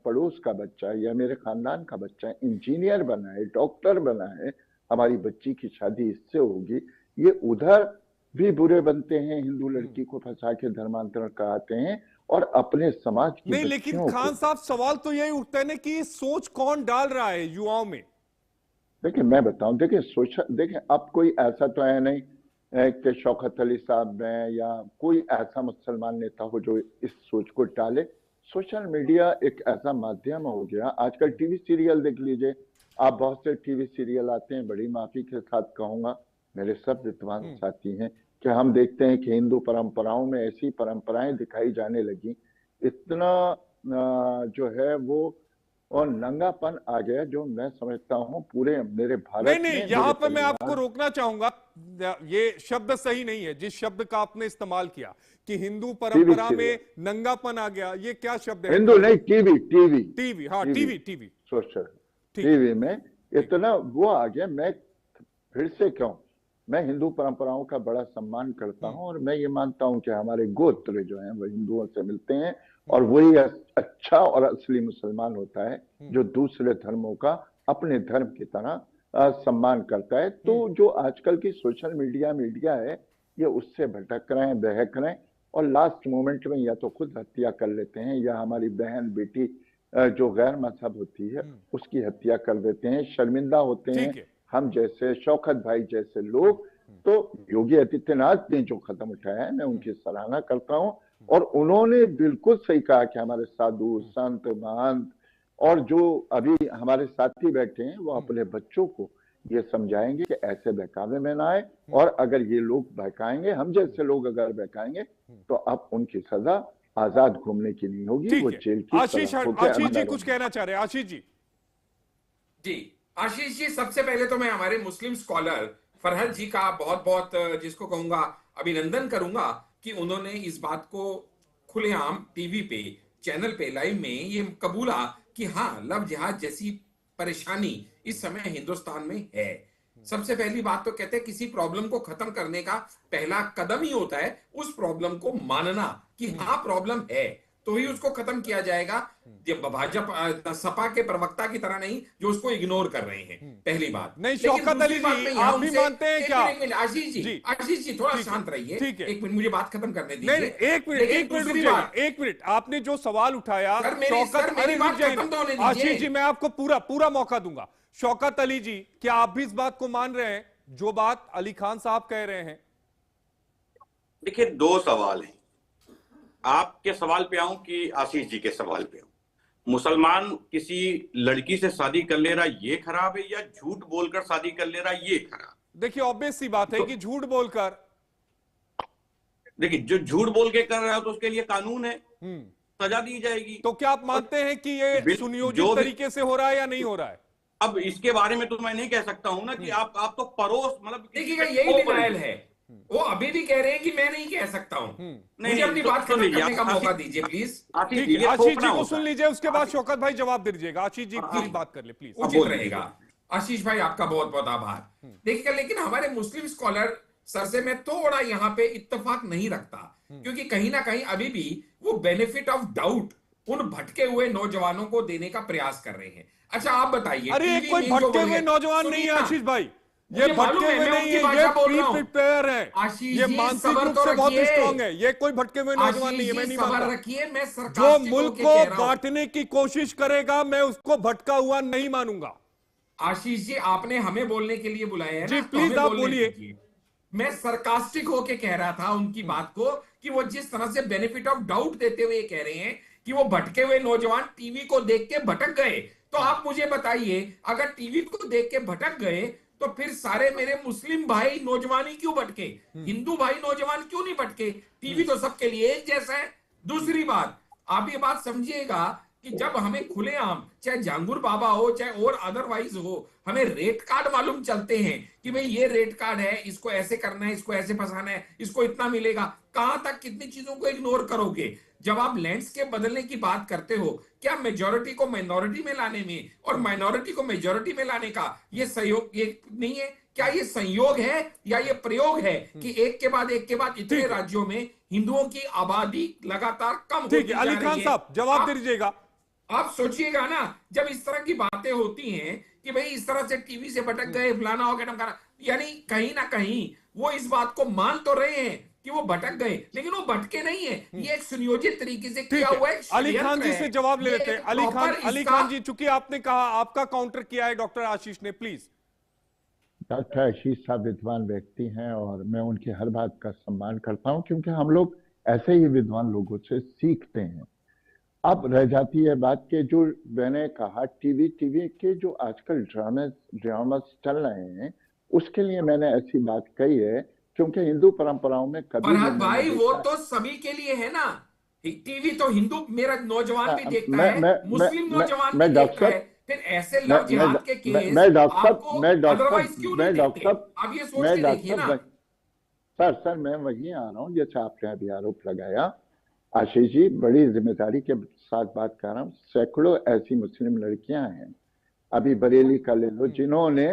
पड़ोस का बच्चा है या मेरे खानदान का बच्चा है, इंजीनियर बना है, डॉक्टर बना है, हमारी बच्ची की शादी इससे होगी, ये उधर भी बुरे बनते हैं। हिंदू लड़की को फंसा के धर्मांतरण कराते हैं और अपने समाज की नहीं, लेकिन खान साहब सवाल तो यही उठता है ना कि सोच कौन डाल रहा है युवाओं में? देखिए, मैं बताऊं, देखिए सोशल, देखिए अब कोई ऐसा तो है नहीं कि शौकत अली साहब हैं या कोई ऐसा मुसलमान नेता हो जो इस सोच को डाले। सोशल मीडिया एक ऐसा माध्यम हो गया। आजकल टीवी सीरियल देख लीजिए आप, बहुत से टीवी सीरियल आते हैं, बड़ी माफी के साथ कहूंगा, मेरे सब विद्वान साथी हैं, कि हम देखते हैं कि हिंदू परंपराओं में ऐसी परंपराएं दिखाई जाने लगी, इतना जो है वो और नंगापन आ गया, जो मैं समझता हूं पूरे मेरे भारत में। नहीं, यहाँ पर मैं आपको रोकना चाहूंगा, ये शब्द सही नहीं है जिस शब्द का आपने इस्तेमाल किया कि हिंदू परंपरा में नंगापन आ गया। ये क्या शब्द है? हिंदू नहीं, टीवी, हाँ टीवी सोशल टीवी में इतना वो आ गया। मैं फिर से क्यों, मैं हिंदू परंपराओं का बड़ा सम्मान करता हूं, और मैं ये मानता हूं कि हमारे गोत्र जो हैं वो हिंदुओं से मिलते हैं, और वही अच्छा और असली मुसलमान होता है जो दूसरे धर्मों का अपने धर्म की तरह सम्मान करता है। तो जो आजकल की सोशल मीडिया है, ये उससे भटक रहे हैं, बहक रहे हैं, और लास्ट मोमेंट में या तो खुद हत्या कर लेते हैं या हमारी बहन बेटी जो गैर मजहब होती है उसकी हत्या कर देते हैं। शर्मिंदा होते हैं हम जैसे शौकत भाई जैसे लोग। तो योगी आदित्यनाथ ने जो कदम उठाया है, मैं उनकी सराहना करता हूं, और उन्होंने बिल्कुल सही कहा कि हमारे साधु संत महंत और जो अभी हमारे साथी बैठे हैं वो अपने बच्चों को ये समझाएंगे कि ऐसे बहकावे में ना आए, और अगर ये लोग बहकाएंगे, हम जैसे लोग अगर बहकाएंगे, तो अब उनकी सजा आजाद घूमने की नहीं होगी, वो जेल की। आशीष जी कुछ कहना चाह रहे हैं? आशीष जी, आशीष जी, सबसे पहले तो मैं हमारे मुस्लिम स्कॉलर फरहत जी का बहुत बहुत जिसको कहूंगा अभिनंदन करूंगा कि उन्होंने इस बात को खुलेआम टीवी पे, चैनल पे, लाइव में ये कबूला कि हाँ, लव जिहाद जैसी परेशानी इस समय हिंदुस्तान में है। सबसे पहली बात तो कहते हैं किसी प्रॉब्लम को खत्म करने का पहला कदम ही होता है उस प्रॉब्लम को मानना कि हाँ प्रॉब्लम है, तो ही उसको खत्म किया जाएगा। भाजपा सपा के प्रवक्ता की तरह नहीं जो उसको इग्नोर कर रहे हैं, पहली बात। नहीं, शौकत अली जी आप भी मानते हैं क्या? आशीष जी थोड़ा शांत रहिए, एक मिनट मुझे बात खत्म करने दीजिए। नहीं, एक मिनट, आपने जो सवाल उठाया शौकत अली, आशीष जी मैं आपको पूरा मौका दूंगा। शौकत अली जी, क्या आप भी इस बात को मान रहे हैं जो बात अली खान साहब कह रहे हैं? देखिए, दो सवाल हैं। आपके सवाल पे आऊं कि आशीष जी के सवाल पे आऊं? मुसलमान किसी लड़की से शादी कर ले रहा ये खराब है, या झूठ बोलकर शादी कर ले रहा ये खराब? देखिए, ऑब्वियस सी बात है कि झूठ बोलकर, देखिए जो झूठ बोल के कर रहा है तो उसके लिए कानून है, सजा दी जाएगी। तो क्या आप मानते हैं कि ये सुनियोजित तरीके से हो रहा है या नहीं हो रहा है? अब इसके बारे में तो मैं नहीं कह सकता हूं ना कि आप तो परोस मतलब देखिएगा, यही डिनायल है। वो अभी भी कह रहे हैं कि मैं नहीं कह सकता हूं। मुझे अपनी बात खत्म करने का मौका दीजिए प्लीज। ठीक है, आशीष जी को सुन लीजिए, उसके बाद शौकत भाई जवाब दे दीजिएगा। आशीष जी पूरी बात कर ले प्लीज। उचित रहेगा। आशीष भाई आपका बहुत बहुत आभार। देखिएगा, लेकिन हमारे मुस्लिम स्कॉलर सर से मैं थोड़ा यहाँ पे इत्तेफाक नहीं रखता, क्योंकि कहीं ना कहीं अभी भी वो बेनिफिट ऑफ डाउट उन भटके हुए नौजवानों को देने का प्रयास कर रहे हैं। अच्छा आप बताइए, अरे कोई भटके हुए नौजवान नहीं है आशीष भाई, ये भटके हुए नहीं है, ये प्री प्रिपेयर है, ये मानसिक रूप से बहुत स्ट्रांग है। ये कोई भटके हुए नौजवान नहीं है, मैं नहीं मानता। रखिए, मैं जो मुल्क को बांटने की कोशिश करेगा मैं उसको भटका हुआ नहीं मानूंगा। आशीष जी, आपने हमें बोलने के लिए बुलाया है जी, ना, प्लीज आप बोलिए। मैं सरकास्टिक होके कह रहा था उनकी बात को, कि वो जिस तरह से बेनिफिट ऑफ डाउट देते हुए कह रहे हैं कि वो भटके हुए नौजवान टीवी को देख के भटक गए। तो आप मुझे बताइए, अगर टीवी को देख के भटक गए तो फिर सारे मेरे मुस्लिम भाई नौजवान ही क्यों भटके? हिंदू भाई नौजवान क्यों नहीं भटके? टीवी तो सबके लिए एक जैसा है। दूसरी बात, आप ये बात समझिएगा कि जब हमें खुलेआम, चाहे जांगुर बाबा हो चाहे और अदरवाइज हो, हमें रेट कार्ड मालूम चलते हैं कि भाई ये रेट कार्ड है, इसको ऐसे करना है, इसको ऐसे फंसाना है, इसको इतना मिलेगा। कहां तक कितनी चीजों को इग्नोर करोगे? जब आप लैंडस्केप बदलने की बात करते हो, क्या मेजॉरिटी को माइनॉरिटी में लाने में और माइनॉरिटी को मेजॉरिटी में लाने का ये सहयोग ये नहीं है? क्या ये संयोग है या ये प्रयोग है कि एक के बाद इतने राज्यों में हिंदुओं की आबादी लगातार कम होती जा रही है? अली खान साहब जवाब दे दीजिएगा। आप सोचिएगा ना, जब इस तरह की बातें होती हैं कि भाई इस तरह से टीवी से भटक गए, फलाना हो गया, यानी कहीं ना कहीं वो इस बात को मान तो रहे हैं कि वो भटक गए, लेकिन वो भटके नहीं है। ये एक सुनियोजित तरीके से किया हुआ है। अली खान जी से जवाब ले लेते हैं। अली खान जी, चूंकि आपने कहा, आपका काउंटर किया है डॉक्टर आशीष ने, प्लीज। डॉक्टर आशीष साहब विद्वान व्यक्ति हैं और मैं उनकी हर बात का सम्मान करता हूं, क्योंकि हम लोग ऐसे ही विद्वान लोगों से सीखते हैं। अब रह जाती है बात के, जो मैंने कहा टीवी के जो आजकल ड्रामा चल रहे हैं, उसके लिए मैंने ऐसी बात कही है, क्योंकि हिंदू परंपराओं में कभी भाई वो तो सभी के लिए है ना। टीवी तो हिंदू, मेरा नौजवान भी देखता है, मुस्लिम नौजवान भी देखता है। फिर ऐसे लव जिहाद के केस अदरवाइज क्यों नहीं देखते? आप ये सोच के देखिए ना। सर मैं वही आ रहा हूँ, जैसे आपने अभी आरोप लगाया। आशीष जी, बड़ी जिम्मेदारी के साथ बात कर रहा हूँ। सैकड़ों ऐसी मुस्लिम लड़कियां हैं, अभी बरेली का ले लो, जिन्होंने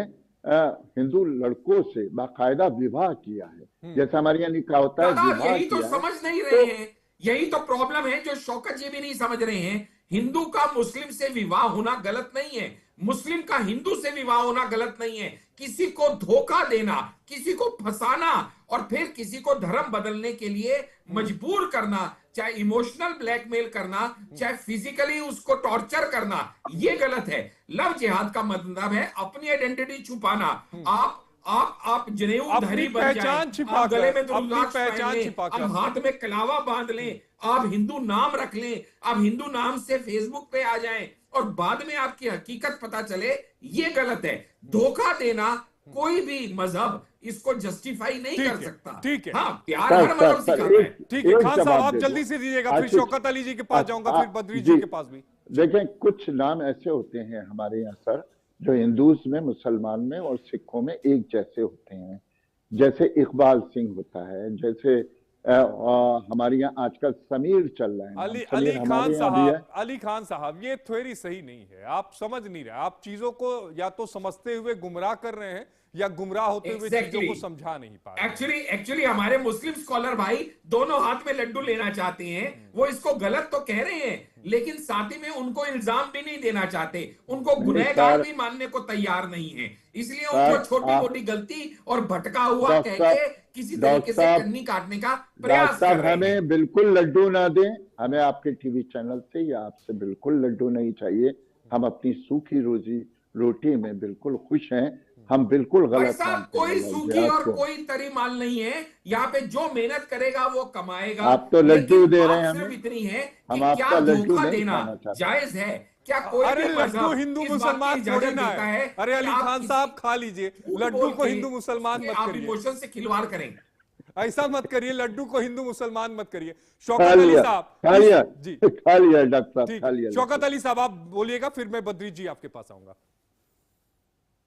हिंदू लड़कों से बाकायदा विवाह किया है, जैसे हमारे यहाँ निकाह होता है, विवाह यही तो समझ नहीं रहे हैं। यही तो प्रॉब्लम है जो शौकत जी भी नहीं समझ रहे हैं। हिंदू का मुस्लिम से विवाह होना गलत नहीं है, मुस्लिम का हिंदू से विवाह होना गलत नहीं है। किसी को धोखा देना, किसी को फंसाना और फिर किसी को धर्म बदलने के लिए मजबूर करना, चाहे इमोशनल ब्लैकमेल करना, चाहे फिजिकली उसको टॉर्चर करना, ये गलत है। लव जिहाद का मतलब है अपनी आइडेंटिटी छुपाना। आप जनेऊधारी बन जाएं, आप गले में रुद्राक्ष पहन लें, आप हाथ में कलावा बांध लें, आप हिंदू नाम रख लें, आप हिंदू नाम से फेसबुक पे आ जाएं और बाद में आपकी हकीकत पता चले, ये गलत है। धोखा देना कोई भी मजहब इसको जस्टिफाई नहीं कर सकता। ठीक है, हाँ, प्यार हर मजहब सिखाता है। ठीक है खान साहब, आप जल्दी से दीजिएगा, फिर शौकत अली जी के पास जाऊंगा, फिर बद्री जी के पास भी। देखें, कुछ नाम ऐसे होते हैं हमारे यहाँ सर, जो हिंदूज में, मुसलमान में और सिखों में एक जैसे होते हैं। जैसे इकबाल सिंह होता है, जैसे हमारे यहाँ आजकल समीर चल रहा है। अली खान साहब, ये थ्योरी सही नहीं है, आप समझ नहीं रहे। आप चीजों को या तो समझते हुए गुमराह कर रहे हैं या गुमराह होते हुए चीजों को समझा नहीं पा रहे। एक्चुअली हमारे मुस्लिम स्कॉलर भाई दोनों हाथ में लड्डू लेना चाहते हैं। वो इसको गलत तो कह रहे हैं, लेकिन साथ ही में उनको इल्जाम भी नहीं देना चाहते, उनको गुनहगार भी मानने को तैयार नहीं है। इसलिए उनको छोटी मोटी गलती और भटका हुआ कह के किसी तरीके से कन्नी काटने का प्रयास कर रहे हैं। हमें बिल्कुल लड्डू ना दें, हमें आपके टीवी चैनल से या आपसे बिल्कुल लड्डू नहीं चाहिए। हम अपनी सूखी रोटी में बिल्कुल खुश हैं। हम बिल्कुल गलत कोई सूखी और कोई तरी माल नहीं है। यहाँ पे जो मेहनत करेगा वो कमाएगा। आप तो लड्डू दे रहे हैं हमें, इतनी है कि हम क्या आपका लड्डू धोखा नहीं देना खाना चाहते। जायज है क्या? कोई अरे लड्डू हिंदू मुसलमान थोड़ी ना है। अरे अली खान साहब खा लीजिए, लड्डू को हिंदू मुसलमान मत करिए। इमोशन से खिलवाड़ करें, ऐसा मत करिए, लड्डू को हिंदू मुसलमान मत करिए। शौकत अली साहब, खा लिया जी, खा लिया डॉक्टर साहब, खा लिया। शौकत अली साहब आप बोलिएगा, फिर मैं बद्री जी आपके पास आऊंगा।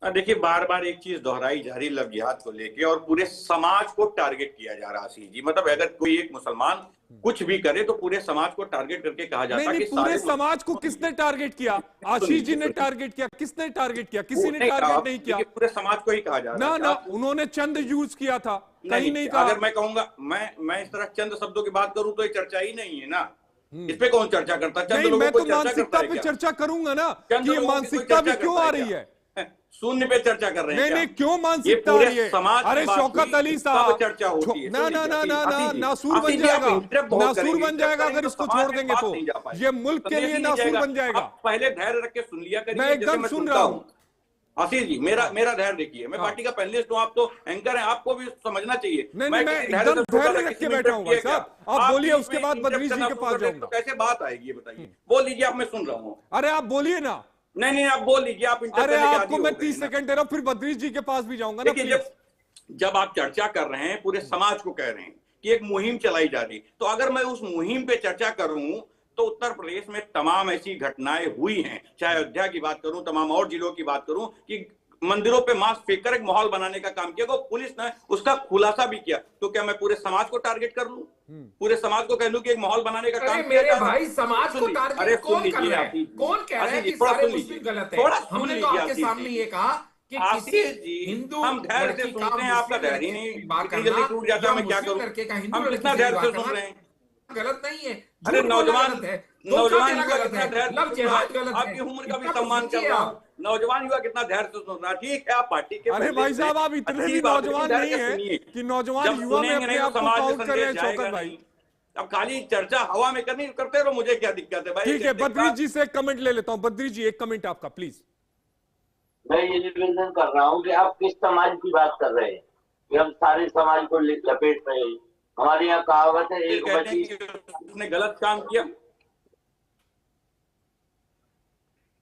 देखिए, बार बार एक चीज दोहराई जा रही लव जिहाद को लेके और पूरे समाज को टारगेट किया जा रहा है आशीष जी। मतलब अगर कोई एक मुसलमान कुछ भी करे तो पूरे समाज को टारगेट करके कहा जाता है कि पूरे समाज को किसने टारगेट किया? आशीष जी ने टारगेट किया, किसने टारगेट किया? किसी ने टारगेट नहीं किया। पूरे समाज को ही कहा जा रहा है ना, उन्होंने चंद यूज किया था, कहीं नहीं कहा। अगर मैं कहूंगा, मैं इस तरह चंद शब्दों की बात करूं तो ये चर्चा ही नहीं है ना। इस पे कौन चर्चा करता? चंद लोगों मैं को तो चर्चा मानसिकता पे चर्चा करूंगा ना कि ये मानसिकता भी क्यों आ रही है। शून्य पे चर्चा कर रहे हैं। नहीं, क्यों मानसिकता आ रही है? अरे शौकत अली साहब, चर्चा होती है। ना, नासूर बन जाएगा अगर इसको छोड़ देंगे तो। ये मुल्क के लिए नासूर बन जाएगा। पहले धैर्य रख के सुन लिया करिए। मैं एकदम सुन रहा हूँ आशीष जी, मेरा धैर्य देखिए। मैं पार्टी का पैनलिस्ट हूँ, आप तो एंकर हैं, आपको भी समझना चाहिए। मैं एकदम धैर्य रख के बैठा हूँ भाई साहब। आप बोलिए, उसके बाद बद्री जी के पास जाऊंगा। कैसे बात आएगी बताइए? बोल लीजिए आप, मैं सुन रहा हूँ। अरे आप बोलिए ना। नहीं, आप बोल लीजिए। आप अरे आपको मैं 30 सेकंड दे रहा हूँ, फिर बद्री जी के पास भी जाऊंगा ना। देखिए, जब आप चर्चा कर रहे हैं, पूरे समाज को कह रहे हैं कि एक मुहिम चलाई जा रही, तो अगर मैं उस मुहिम पे चर्चा करूं तो उत्तर प्रदेश में तमाम ऐसी घटनाएं हुई हैं, चाहे अयोध्या की बात करूं, तमाम और जिलों की बात करूं, कि मंदिरों पे मास्क फेंककर एक माहौल बनाने का काम किया, वो पुलिस ने उसका खुलासा भी किया। तो क्या मैं पूरे समाज को टारगेट कर लूं? पूरे समाज को कह लूं कि एक माहौल बनाने का काम किया? मेरे भाई, समाज को टारगेट कौन कर रहा है? कौन कह रहा है कि सारे मुस्लिम गलत है? हमने तो आपके सामने ये कहा कि किसी हिंदू हम धैर्य से सुनते हैं, आपका धैर्य नहीं बात करना टूट जाता है। मैं क्या करूं? हम कितना धैर्य से सुन रहे हैं? गलत नहीं है। अरे नौजवान युवा गलत है, लव जिहाद गलत है। आपकी उम्र का भी सम्मान कर रहा हूँ। नौजवान युवा कितना धैर्य से सुन रहा है। ठीक है, आप पार्टी के, अरे भाई साहब, आप इतने भी नौजवान नहीं है कि नौजवान युवा में अपने आप को काउंट कर रहे हैं शौकत भाई। अब खाली चर्चा हवा में करते रहो, मुझे क्या दिक्कत है भाई? ठीक है, बद्री जी से कमेंट ले लेता हूँ। बद्री जी, एक कमेंट आपका प्लीज। मैं ये निवेदन कर रहा हूँ कि आप किस समाज की बात कर रहे हैं कि हम सारे समाज को लपेट रहे हैं। हमारे यहाँ कहावत है, एक बच्ची उसने गलत काम किया।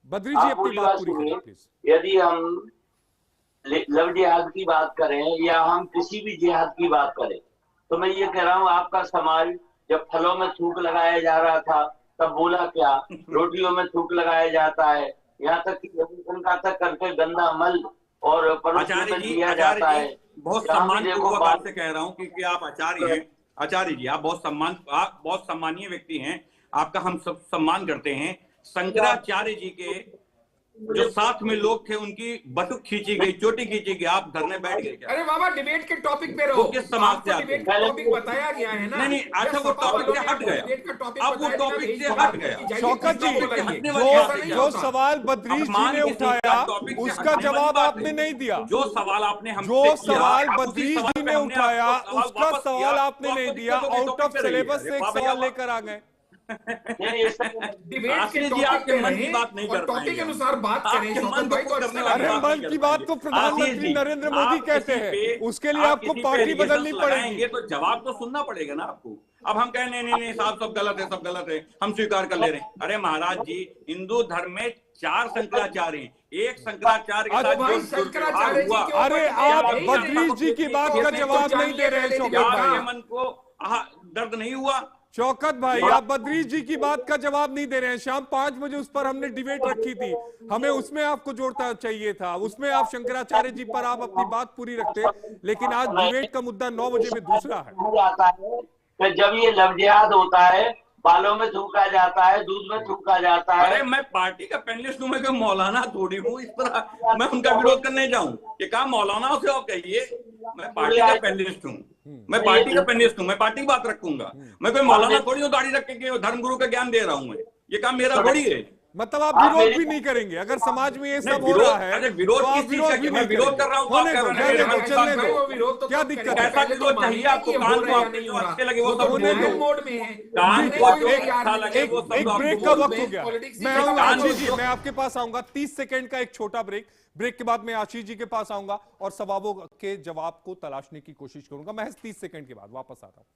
बद्री जी, अपनी बात पूरी करिए प्लीज। यदि हम लव जिहाद की बात करें या हम किसी भी जिहाद की बात करें, तो मैं ये कह रहा हूँ, आपका समाज जब फलों में थूक लगाया जा रहा था तब बोला क्या? रोटियों में थूक लगाया जाता है, यहाँ तक कि का तक करके गंदा मल और आचार्य जी, बहुत सम्मान से कह रहा हूँ क्योंकि आप आचार्य हैं। आचार्य जी, आप बहुत सम्मानीय व्यक्ति हैं, आपका हम सब सम्मान करते हैं। शंकराचार्य जी के जो साथ में लोग थे, उनकी बटुक खींची गई, चोटी खींची गई, आप धरने बैठ गए क्या? अरे बाबा, डिबेट के टॉपिक पे रहो। किस समाज से डिबेट का टॉपिक बताया गया है ना? नहीं, अच्छा वो टॉपिक से हट गया। अब वो टॉपिक से हट गया। शौकत जी, जो सवाल बद्री जी ने उठाया उसका जवाब आपने नहीं दिया। जो सवाल आपने बद्री जी ने उठाया उसका सवाल आपने नहीं दिया। आउट ऑफ सिलेबस से एक सवाल लेकर आ गए। डिबेट के टॉपिक मन की बात नहीं कर, टॉपिक के अनुसार बात करें। शौकत भाई को अरे मन की बात तो प्रधानमंत्री नरेंद्र मोदी कहते हैं, उसके लिए आपको पार्टी बदलनी पड़ेगी। तो जवाब तो सुनना पड़ेगा ना आपको। अब हम कहें नहीं साहब सब गलत है, हम स्वीकार कर ले रहे हैं। अरे महाराज जी, हिंदू धर्म में 4 शंकराचार्य हैं, एक शंकराचार्य के साथ हुआ। अरे आप बद्री जी की बात का जवाब नहीं दे रहे शौकत भाई। मन को दर्द नहीं हुआ? शौकत भाई, आप बद्री जी की बात का जवाब नहीं दे रहे हैं। शाम 5 बजे उस पर हमने डिबेट रखी थी, हमें उसमें आपको जोड़ना चाहिए था। उसमें आप शंकराचार्य जी पर आप अपनी बात पूरी रखते, लेकिन आज डिबेट का मुद्दा 9 बजे में दूसरा है। जब ये लव जिहाद होता है, बालों में थूका जाता है, दूध में थूका जाता है। अरे मैं पार्टी का पैनलिस्ट हूँ, मैं कोई मौलाना थोड़ी हूँ इस तरह मैं उनका विरोध करने जाऊं। ये काम मौलाना से आप कहिए। मैं पार्टी का पैनलिस्ट हूँ, मैं पार्टी का पैनलिस्ट हूँ, मैं पार्टी की बात रखूंगा। मैं कोई मौलाना थोड़ी हूँ दाढ़ी रख के धर्मगुरु का ज्ञान दे रहा हूँ। ये काम मेरा थोड़ी है। मतलब आप विरोध भी नहीं करेंगे अगर समाज में ये सब हो रहा है? अरे विरोध किस चीज का? मैं विरोध कर रहा हूँ, चलने दो, क्या दिक्कत है? ऐसा विरोध चाहिए आपको? कान को आपने जो अच्छे लगे वो सब होने दो। मोड में है। कान को जो अच्छा लगे वो सब। एक ब्रेक का वक्त हो गया। मैं आऊंगा आशीष जी, मैं आपके पास आऊंगा। 30 सेकंड का एक छोटा ब्रेक के बाद मैं आशीष जी के पास आऊंगा और सवालों के जवाब को तलाशने की कोशिश करूंगा। महज 30 सेकंड के बाद वापस आता हूं।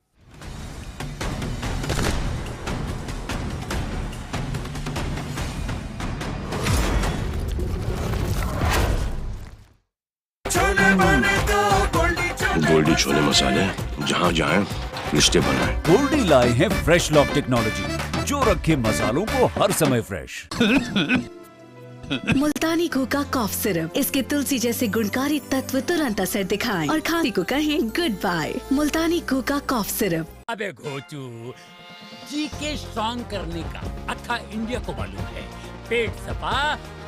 गोल्डी छोले मसाले, जहाँ जाएं रिश्ते बनाएं। गोल्डी लाए हैं फ्रेश लॉक टेक्नोलॉजी, जो रखे मसालों को हर समय फ्रेश। मुल्तानी घोका कॉफ सिरप, इसके तुलसी जैसे गुणकारी तत्व तुरंत असर दिखाएं और खांसी को कहें गुड बाय। मुल्तानी घोका कॉफ सिरप। अबे घोचू, जी के स्ट्रॉन्ग करने का अथा इंडिया को मालूम है। पेट सफा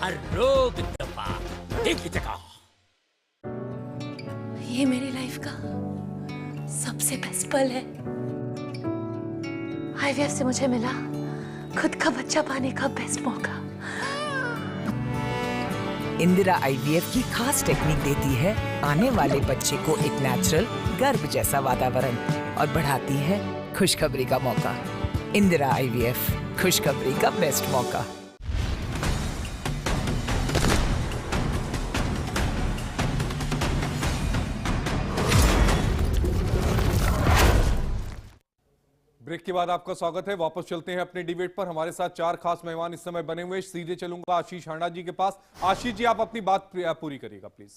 हर रोग दफा। देख लीजिएगा, ये मेरी लाइफ का सबसे बेस्ट पल है। आईवीएफ से मुझे मिला खुद का बच्चा पाने का बेस्ट मौका। इंदिरा आईवीएफ की खास टेक्निक देती है आने वाले बच्चे को एक नेचुरल गर्भ जैसा वातावरण और बढ़ाती है खुशखबरी का मौका। इंदिरा आईवीएफ, खुशखबरी का बेस्ट मौका। ब्रेक के बाद आपका स्वागत है। वापस चलते हैं अपने डिबेट पर। हमारे साथ 4 खास मेहमान इस समय बने हुए। सीधे चलूंगा आशीष हांडा जी के पास। आशीष जी, आप अपनी बात पूरी करिएगा प्लीज।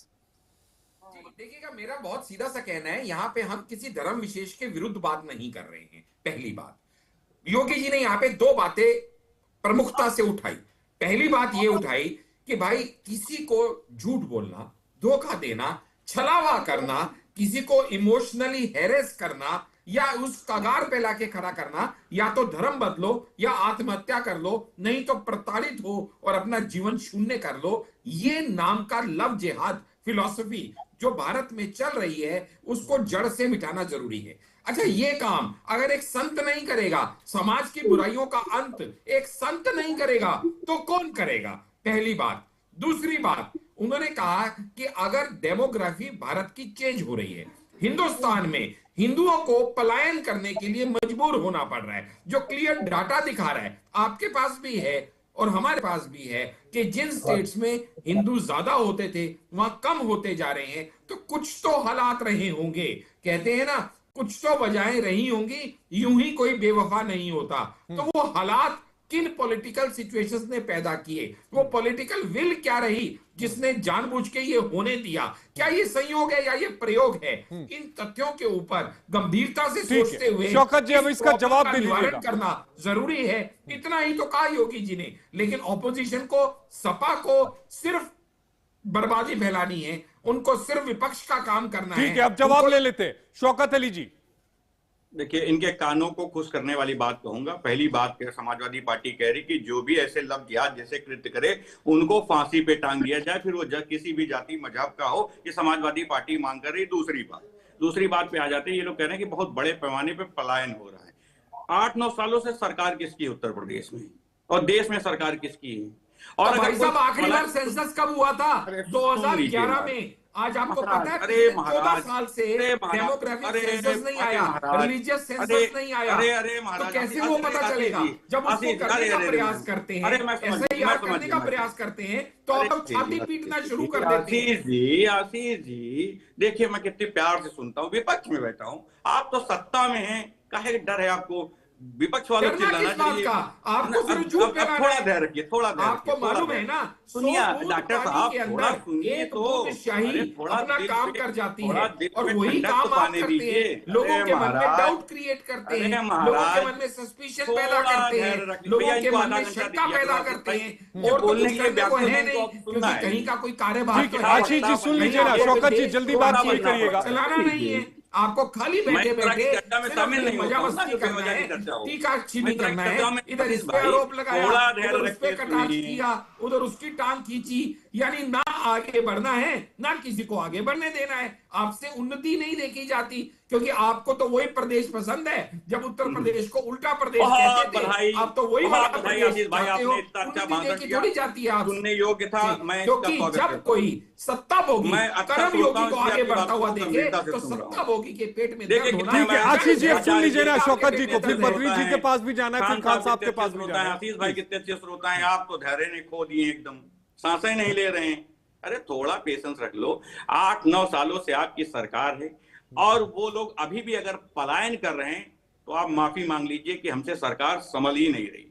देखिएगा, मेरा बहुत सीधा सा कहना है, यहाँ पे हम किसी धर्म विशेष के विरुद्ध बात नहीं कर रहे हैं। पहली बात, योगी जी ने यहाँ पे 2 बातें प्रमुखता से उठाई। पहली बात ये उठाई कि भाई किसी को झूठ बोलना, धोखा देना, छलावा करना, किसी को इमोशनली हैरेस करना या उस कगार पे लाके खड़ा करना, या तो धर्म बदलो या आत्महत्या कर लो, नहीं तो प्रताड़ित हो और अपना जीवन शून्य कर लो। ये नाम का लव जिहाद फिलॉसफी जो भारत में चल रही है, उसको जड़ से मिटाना जरूरी है। अच्छा, ये काम अगर एक संत नहीं करेगा, समाज की बुराइयों का अंत एक संत नहीं करेगा, तो कौन करेगा? पहली बात। दूसरी बात, उन्होंने कहा कि अगर डेमोग्राफी भारत की चेंज हो रही है, हिंदुस्तान में हिंदुओं को पलायन करने के लिए मजबूर होना पड़ रहा है, जो क्लियर डाटा दिखा रहा है, आपके पास भी है और हमारे पास भी है, कि जिन स्टेट्स में हिंदू ज्यादा होते थे वहां कम होते जा रहे हैं। तो कुछ तो हालात रहे होंगे। कहते हैं ना, कुछ तो वजहें रही होंगी, यूं ही कोई बेवफा नहीं होता। तो वो हालात किन पॉलिटिकल सिचुएशंस ने पैदा किए, वो पॉलिटिकल विल क्या रही जिसने जानबूझ के ये होने दिया? क्या ये संयोग है या ये प्रयोग है? इन तथ्यों के ऊपर गंभीरता से सोचते हुए शौकत जी, अब इसका जवाब दे निवारण करना जरूरी है। इतना ही तो कहा योगी जी ने, लेकिन ऑपोजिशन को, सपा को सिर्फ बर्बादी फैलानी है, उनको सिर्फ विपक्ष का काम करना है। ठीक है, अब जवाब ले लेते शौकत अली जी। देखिए, इनके कानों को खुश करने वाली बात कहूंगा। पहली बात समाजवादी पार्टी कह रही कि जो भी ऐसे लव जिहाद जैसे कृत्य करे उनको फांसी पे टांग दिया जाए, फिर वो किसी भी जाति मजहब का हो। ये समाजवादी पार्टी मांग कर रही। दूसरी बात पे आ जाते हैं, ये लोग कह रहे हैं कि बहुत बड़े पैमाने पे पलायन हो रहा है। 8-9 सालों से सरकार किसकी उत्तर प्रदेश में, और देश में सरकार किसकी है? और भाई साहब, आखिरी बार सेंसस कब हुआ था? 2011 में। आज आपको पता है, 14 साल से डेमोग्राफिक सेंसस नहीं आया, रिलीजियस सेंसस नहीं आया। तो कैसे वो पता चलेगा जब उसको करने का प्रयास करते हैं, SIR करने का प्रयास करते हैं, तो आप छाती पीटना शुरू कर देते हैं। आशीष जी, देखिए, मैं कितने प्यार से सुनता हूँ, विपक्ष में बैठा हूँ, आप तो सत्ता में हैं, काहे डर है आपको? विपक्ष वालों को चिल्लाना चाहिए। आपको सिर्फ झूठ फैलाना है। थोड़ा धैर्य रखिए, थोड़ा धैर्य। आपको मालूम है ना, सुनिए डॉक्टर साहब, थोड़ा सुनिए तो। अपना काम कर जाती है और वही काम आप करते हैं। लोगों के मन में डाउट क्रिएट करते हैं, लोगों के मन में सस्पिशन पैदा करते हैं, लोगों के मन में शंका पैदा करते हैं, और तो कुछ करने को है नहीं, क्योंकि कहीं का कोई कार्यभार। आशीष जी, सुन लीजिए ना, शौकत जी जल्दी बात पूरी करिएगा। चलाना नहीं है आपको, खाली बैठे बैठे मजा मस्ती करना है, टीका-छीनी करना है। इधर इस पे आरोप लगाया, उधर उस पे कटाक्ष किया, उधर उसकी टांग खींची। यानी ना आगे बढ़ना है, ना किसी को आगे बढ़ने देना है। आपसे उन्नति नहीं देखी जाती, क्योंकि आपको तो वही प्रदेश पसंद है। जब उत्तर प्रदेश को उल्टा प्रदेश कहते थे, आप तो वही वाला प्रदेश चाहते हो। उन्नति देखी थोड़ी जाती है आप, सुनने योग्य था। क्योंकि जब कोई सत्ता भोगी, कर्म योगी को आगे बढ़ता हुआ देखे, तो सत्ता भोगी के पेट में दर्द होना। ठीक है आशीष जी, सुन लीजिए ना शौकत जी को, फिर बद्री जी के पास भी जाना है, फिर खान साहब के पास भी जाना है। आशीष भाई कितने अच्छे श्रोता हैं, आप तो धैर्य ने खो दिए, एकदम सांसें नहीं ले रहे हैं। अरे थोड़ा पेशेंस रख लो। 8-9 सालों से आपकी सरकार है, और वो लोग अभी भी अगर पलायन कर रहे हैं तो आप माफी मांग लीजिए कि हमसे सरकार संभल ही नहीं रही।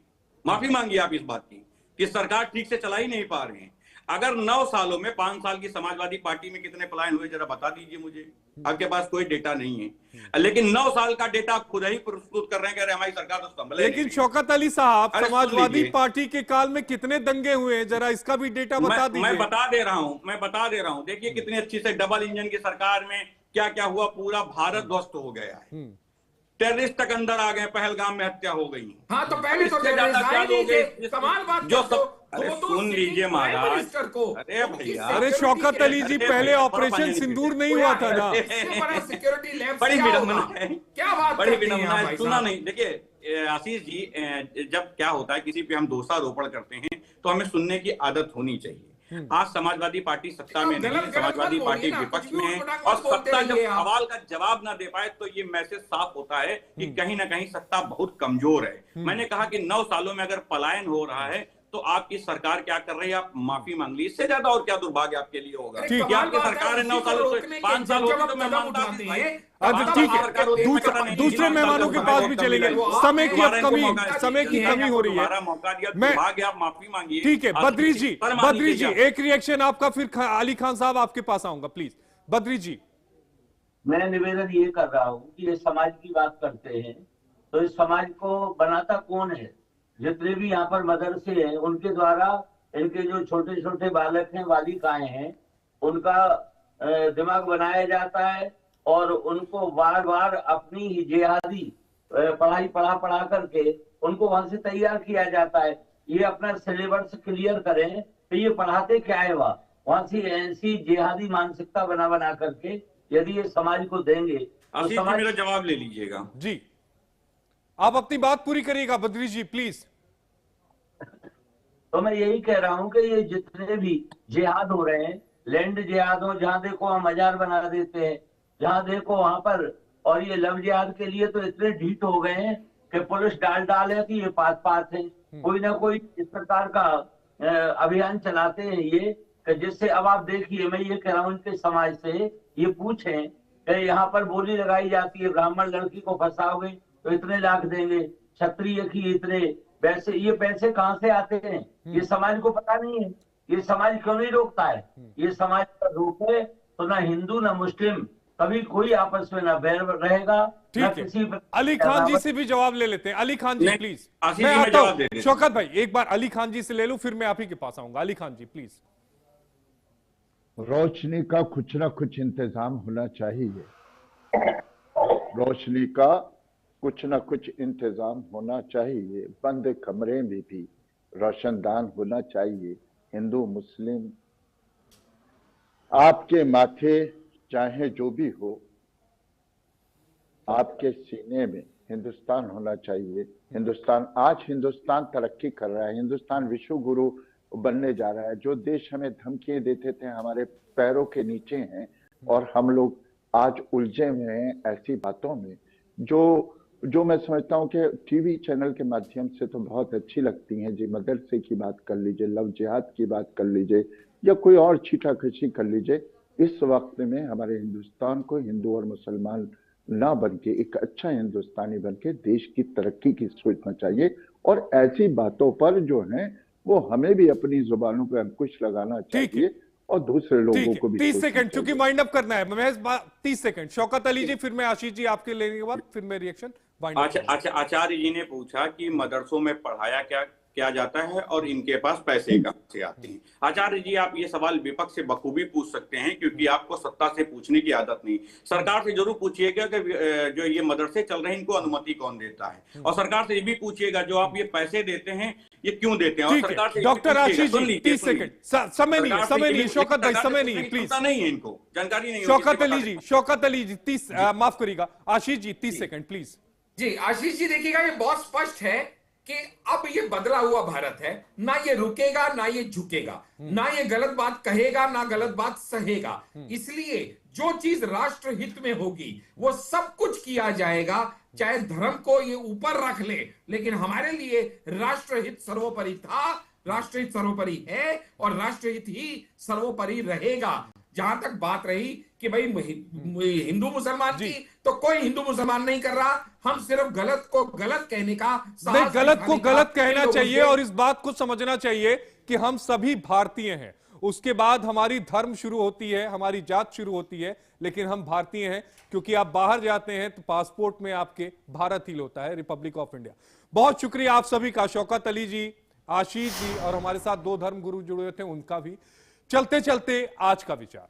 माफी मांगिए आप इस बात की कि सरकार ठीक से चला ही नहीं पा रहे हैं। अगर 9 सालों में 5 साल की समाजवादी पार्टी में कितने पलायन हुए जरा बता दीजिए मुझे। आपके पास कोई डेटा नहीं है, लेकिन 9 साल का डेटा आप खुद ही प्रस्तुत कर रहे हैं, कह रहे हैं हमारी सरकार तो संभले। लेकिन शौकत अली साहब, समाजवादी पार्टी के काल में कितने दंगे हुए हैं, जरा इसका भी डेटा बता दीजिए। मैं बता दे रहा हूं। देखिए कितनी अच्छी से डबल इंजन की सरकार में क्या क्या हुआ, पूरा भारत ध्वस्त हो गया है। टेररिस्ट तक अंदर आ गए, पहलगाम में हत्या हो गई। हाँ, तो पहले तो अरे सुन लीजिए महाराज, अरे भैया, अरे शौकत अली जी, पहले ऑपरेशन सिंदूर नहीं हुआ था ना? सिक्योरिटी लैब बड़ी विडंबना है, क्या बात बड़ी विडंबना है। सुना नहीं? देखिए आशीष जी, जब क्या होता है किसी पे हम दोषारोपण करते हैं तो हमें सुनने की आदत होनी चाहिए। आज समाजवादी पार्टी सत्ता में नहीं, समाजवादी पार्टी विपक्ष में है, और सत्ता जब सवाल का जवाब ना दे पाए तो ये मैसेज साफ होता है कि कहीं ना कहीं सत्ता बहुत कमजोर है। मैंने कहा कि 9 सालों में अगर पलायन हो रहा है तो आपकी सरकार क्या कर रही है? आप माफी मांग ली, इससे ज्यादा और क्या दुर्भाग्य आपके लिए होगा? ठीक है, आपकी सरकार है 9 सालों से 5 साल होते तो मैं मानता हूं भाई। अच्छा ठीक है, दूसरे मेहमानों के पास भी चलेंगे, समय की अब समय की कमी हो रही है। मौका दिया, दुर्भाग्य, आप माफी मांगिए। ठीक है बद्री जी, एक रिएक्शन आपका, फिर अली खान साहब आपके पास आऊंगा, प्लीज। बद्री जी, मैं निवेदन ये कर रहा हूँ कि ये समाज की बात करते हैं तो इस समाज को बनाता कौन है? जितने भी यहाँ पर मदरसे हैं उनके द्वारा इनके जो छोटे छोटे बालक हैं, बालिकाएं हैं, उनका दिमाग बनाया जाता है और उनको बार बार अपनी ही जिहादी पढ़ाई पढ़ा करके उनको वहां से तैयार किया जाता है। ये अपना सिलेबस क्लियर करें तो ये पढ़ाते क्या है वहां से ऐसी जिहादी मानसिकता बना करके यदि ये समाज को देंगे तो समाज... मेरा जवाब ले लीजिएगा जी, आप अपनी बात पूरी करिएगा बद्री जी प्लीज। तो मैं यही कह रहा हूं कि ये जितने भी जिहाद हो रहे हैं, लैंड जिहाद हो, जहां देखो हम मजार बना देते हैं, जहां देखो वहां पर, और ये लव जिहाद के लिए तो इतने ढीठ हो गए हैं कि पुलिस डाल है कि ये पास है। कोई ना कोई इस प्रकार का अभियान चलाते हैं ये, कि जिससे अब आप देखिए, मैं ये कह रहा हूँ इनके समाज से ये पूछें कि यहाँ पर बोली लगाई जाती है ब्राह्मण लड़की को फंसाओगे तो इतने लाख देंगे, क्षत्रिय की इतने, वैसे ये पैसे कहाँ से आते हैं? ये समाज को पता नहीं है। ये समाज क्यों नहीं रोकता है? ये समाज का रोके तो ना हिंदू ना मुस्लिम कभी कोई आपस में ना बैर रहेगा। ठीक है, अली खान जी से भी जवाब ले लेते हैं। अली खान जी प्लीज, मैं आता हूं। शौकत भाई, एक बार अली खान जी से ले लूं, फिर मैं आप ही के पास आऊंगा। अली खान जी प्लीज। रोशनी का कुछ ना कुछ इंतजाम होना चाहिए, रोशनी का कुछ ना कुछ इंतजाम होना चाहिए। बंद कमरे में भी रोशनदान होना चाहिए। हिंदू मुस्लिम, आपके माथे चाहे जो भी हो, आपके सीने में हिंदुस्तान होना चाहिए। हिंदुस्तान तरक्की कर रहा है, हिंदुस्तान विश्व गुरु बनने जा रहा है। जो देश हमें धमकियां देते थे हमारे पैरों के नीचे हैं, और हम लोग आज उलझे हुए हैं ऐसी बातों में जो मैं समझता हूं कि टीवी चैनल के माध्यम से तो बहुत अच्छी लगती हैं जी। मदरसे की बात कर लीजिए, लव जिहाद की बात कर लीजिए, या कोई और छीटाकशी कर लीजिए। इस वक्त में हमारे हिंदुस्तान को हिंदू और मुसलमान ना बन के एक अच्छा हिंदुस्तानी बन के देश की तरक्की की सोचना चाहिए। और ऐसी बातों पर जो है वो हमें भी अपनी जुबानों पर अंकुश लगाना चाहिए और दूसरे लोगों को भी। 30 सेकंड, क्योंकि माइंड अप करना है, मैं 30 सेकंड। शौकत अली जी, फिर मैं आशीष जी आपके लेने के बाद फिर मैं रिएक्शन। अच्छा, आचार्य जी ने पूछा कि मदरसों में पढ़ाया क्या जाता है और इनके पास पैसे कहां से आते हैं। आचार्य जी, आप ये सवाल विपक्ष से बखूबी पूछ सकते हैं, क्योंकि आपको सत्ता से पूछने की आदत नहीं। सरकार से जरूर पूछिएगा कि जो ये मदरसे चल रहे हैं इनको अनुमति कौन देता है, और सरकार से ये भी पूछिएगा जो आप ये पैसे देते हैं ये क्यों देते हैं। और सरकार से डॉक्टर आशीष जी 30 सेकंड, समय नहीं शौकत भाई, समय नहीं, प्लीज। नहीं है इनको जानकारी नहीं। शौकत अली जी 30, माफ करिएगा आशीष जी 30 सेकंड प्लीज। जी आशीष जी, देखिएगा ये बहुत स्पष्ट है कि अब ये बदला हुआ भारत है, ना ये रुकेगा ना ये झुकेगा, ना ये गलत बात कहेगा ना गलत बात सहेगा। इसलिए जो चीज राष्ट्र हित में होगी वो सब कुछ किया जाएगा, चाहे धर्म को ये ऊपर रख ले, लेकिन हमारे लिए राष्ट्रहित सर्वोपरि था, राष्ट्रहित सर्वोपरि है और राष्ट्रहित ही सर्वोपरि रहेगा। जहां तक बात रही कि भाई हिंदू मुसलमान की, तो कोई हिंदू मुसलमान नहीं कर रहा, हम सिर्फ गलत को गलत कहने का, गलत को गलत कहना चाहिए और इस बात को समझना चाहिए कि हम सभी भारतीय हैं। उसके बाद हमारी धर्म शुरू होती है, हमारी जात शुरू होती है। लेकिन हम भारतीय हैं, क्योंकि आप बाहर जाते हैं तो पासपोर्ट में आपके भारत ही होता है, रिपब्लिक ऑफ इंडिया। बहुत शुक्रिया आप सभी का, शौकत अली जी, आशीष जी, और हमारे साथ 2 धर्म गुरु जुड़े थे उनका भी। चलते चलते आज का विचार,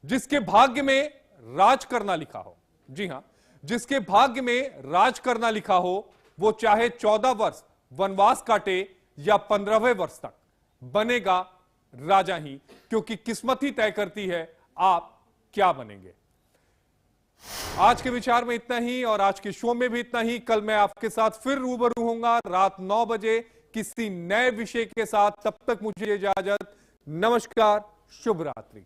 जिसके भाग्य में राज करना लिखा हो, जी हां, जिसके भाग्य में राज करना लिखा हो, वो चाहे 14 वर्ष वनवास काटे या 15वें वर्ष तक बनेगा राजा ही, क्योंकि किस्मत ही तय करती है आप क्या बनेंगे। आज के विचार में इतना ही, और आज के शो में भी इतना ही। कल मैं आपके साथ फिर रूबरू होऊंगा रात 9 बजे किसी नए विषय के साथ। तब तक मुझे इजाजत, नमस्कार, शुभ रात्रि।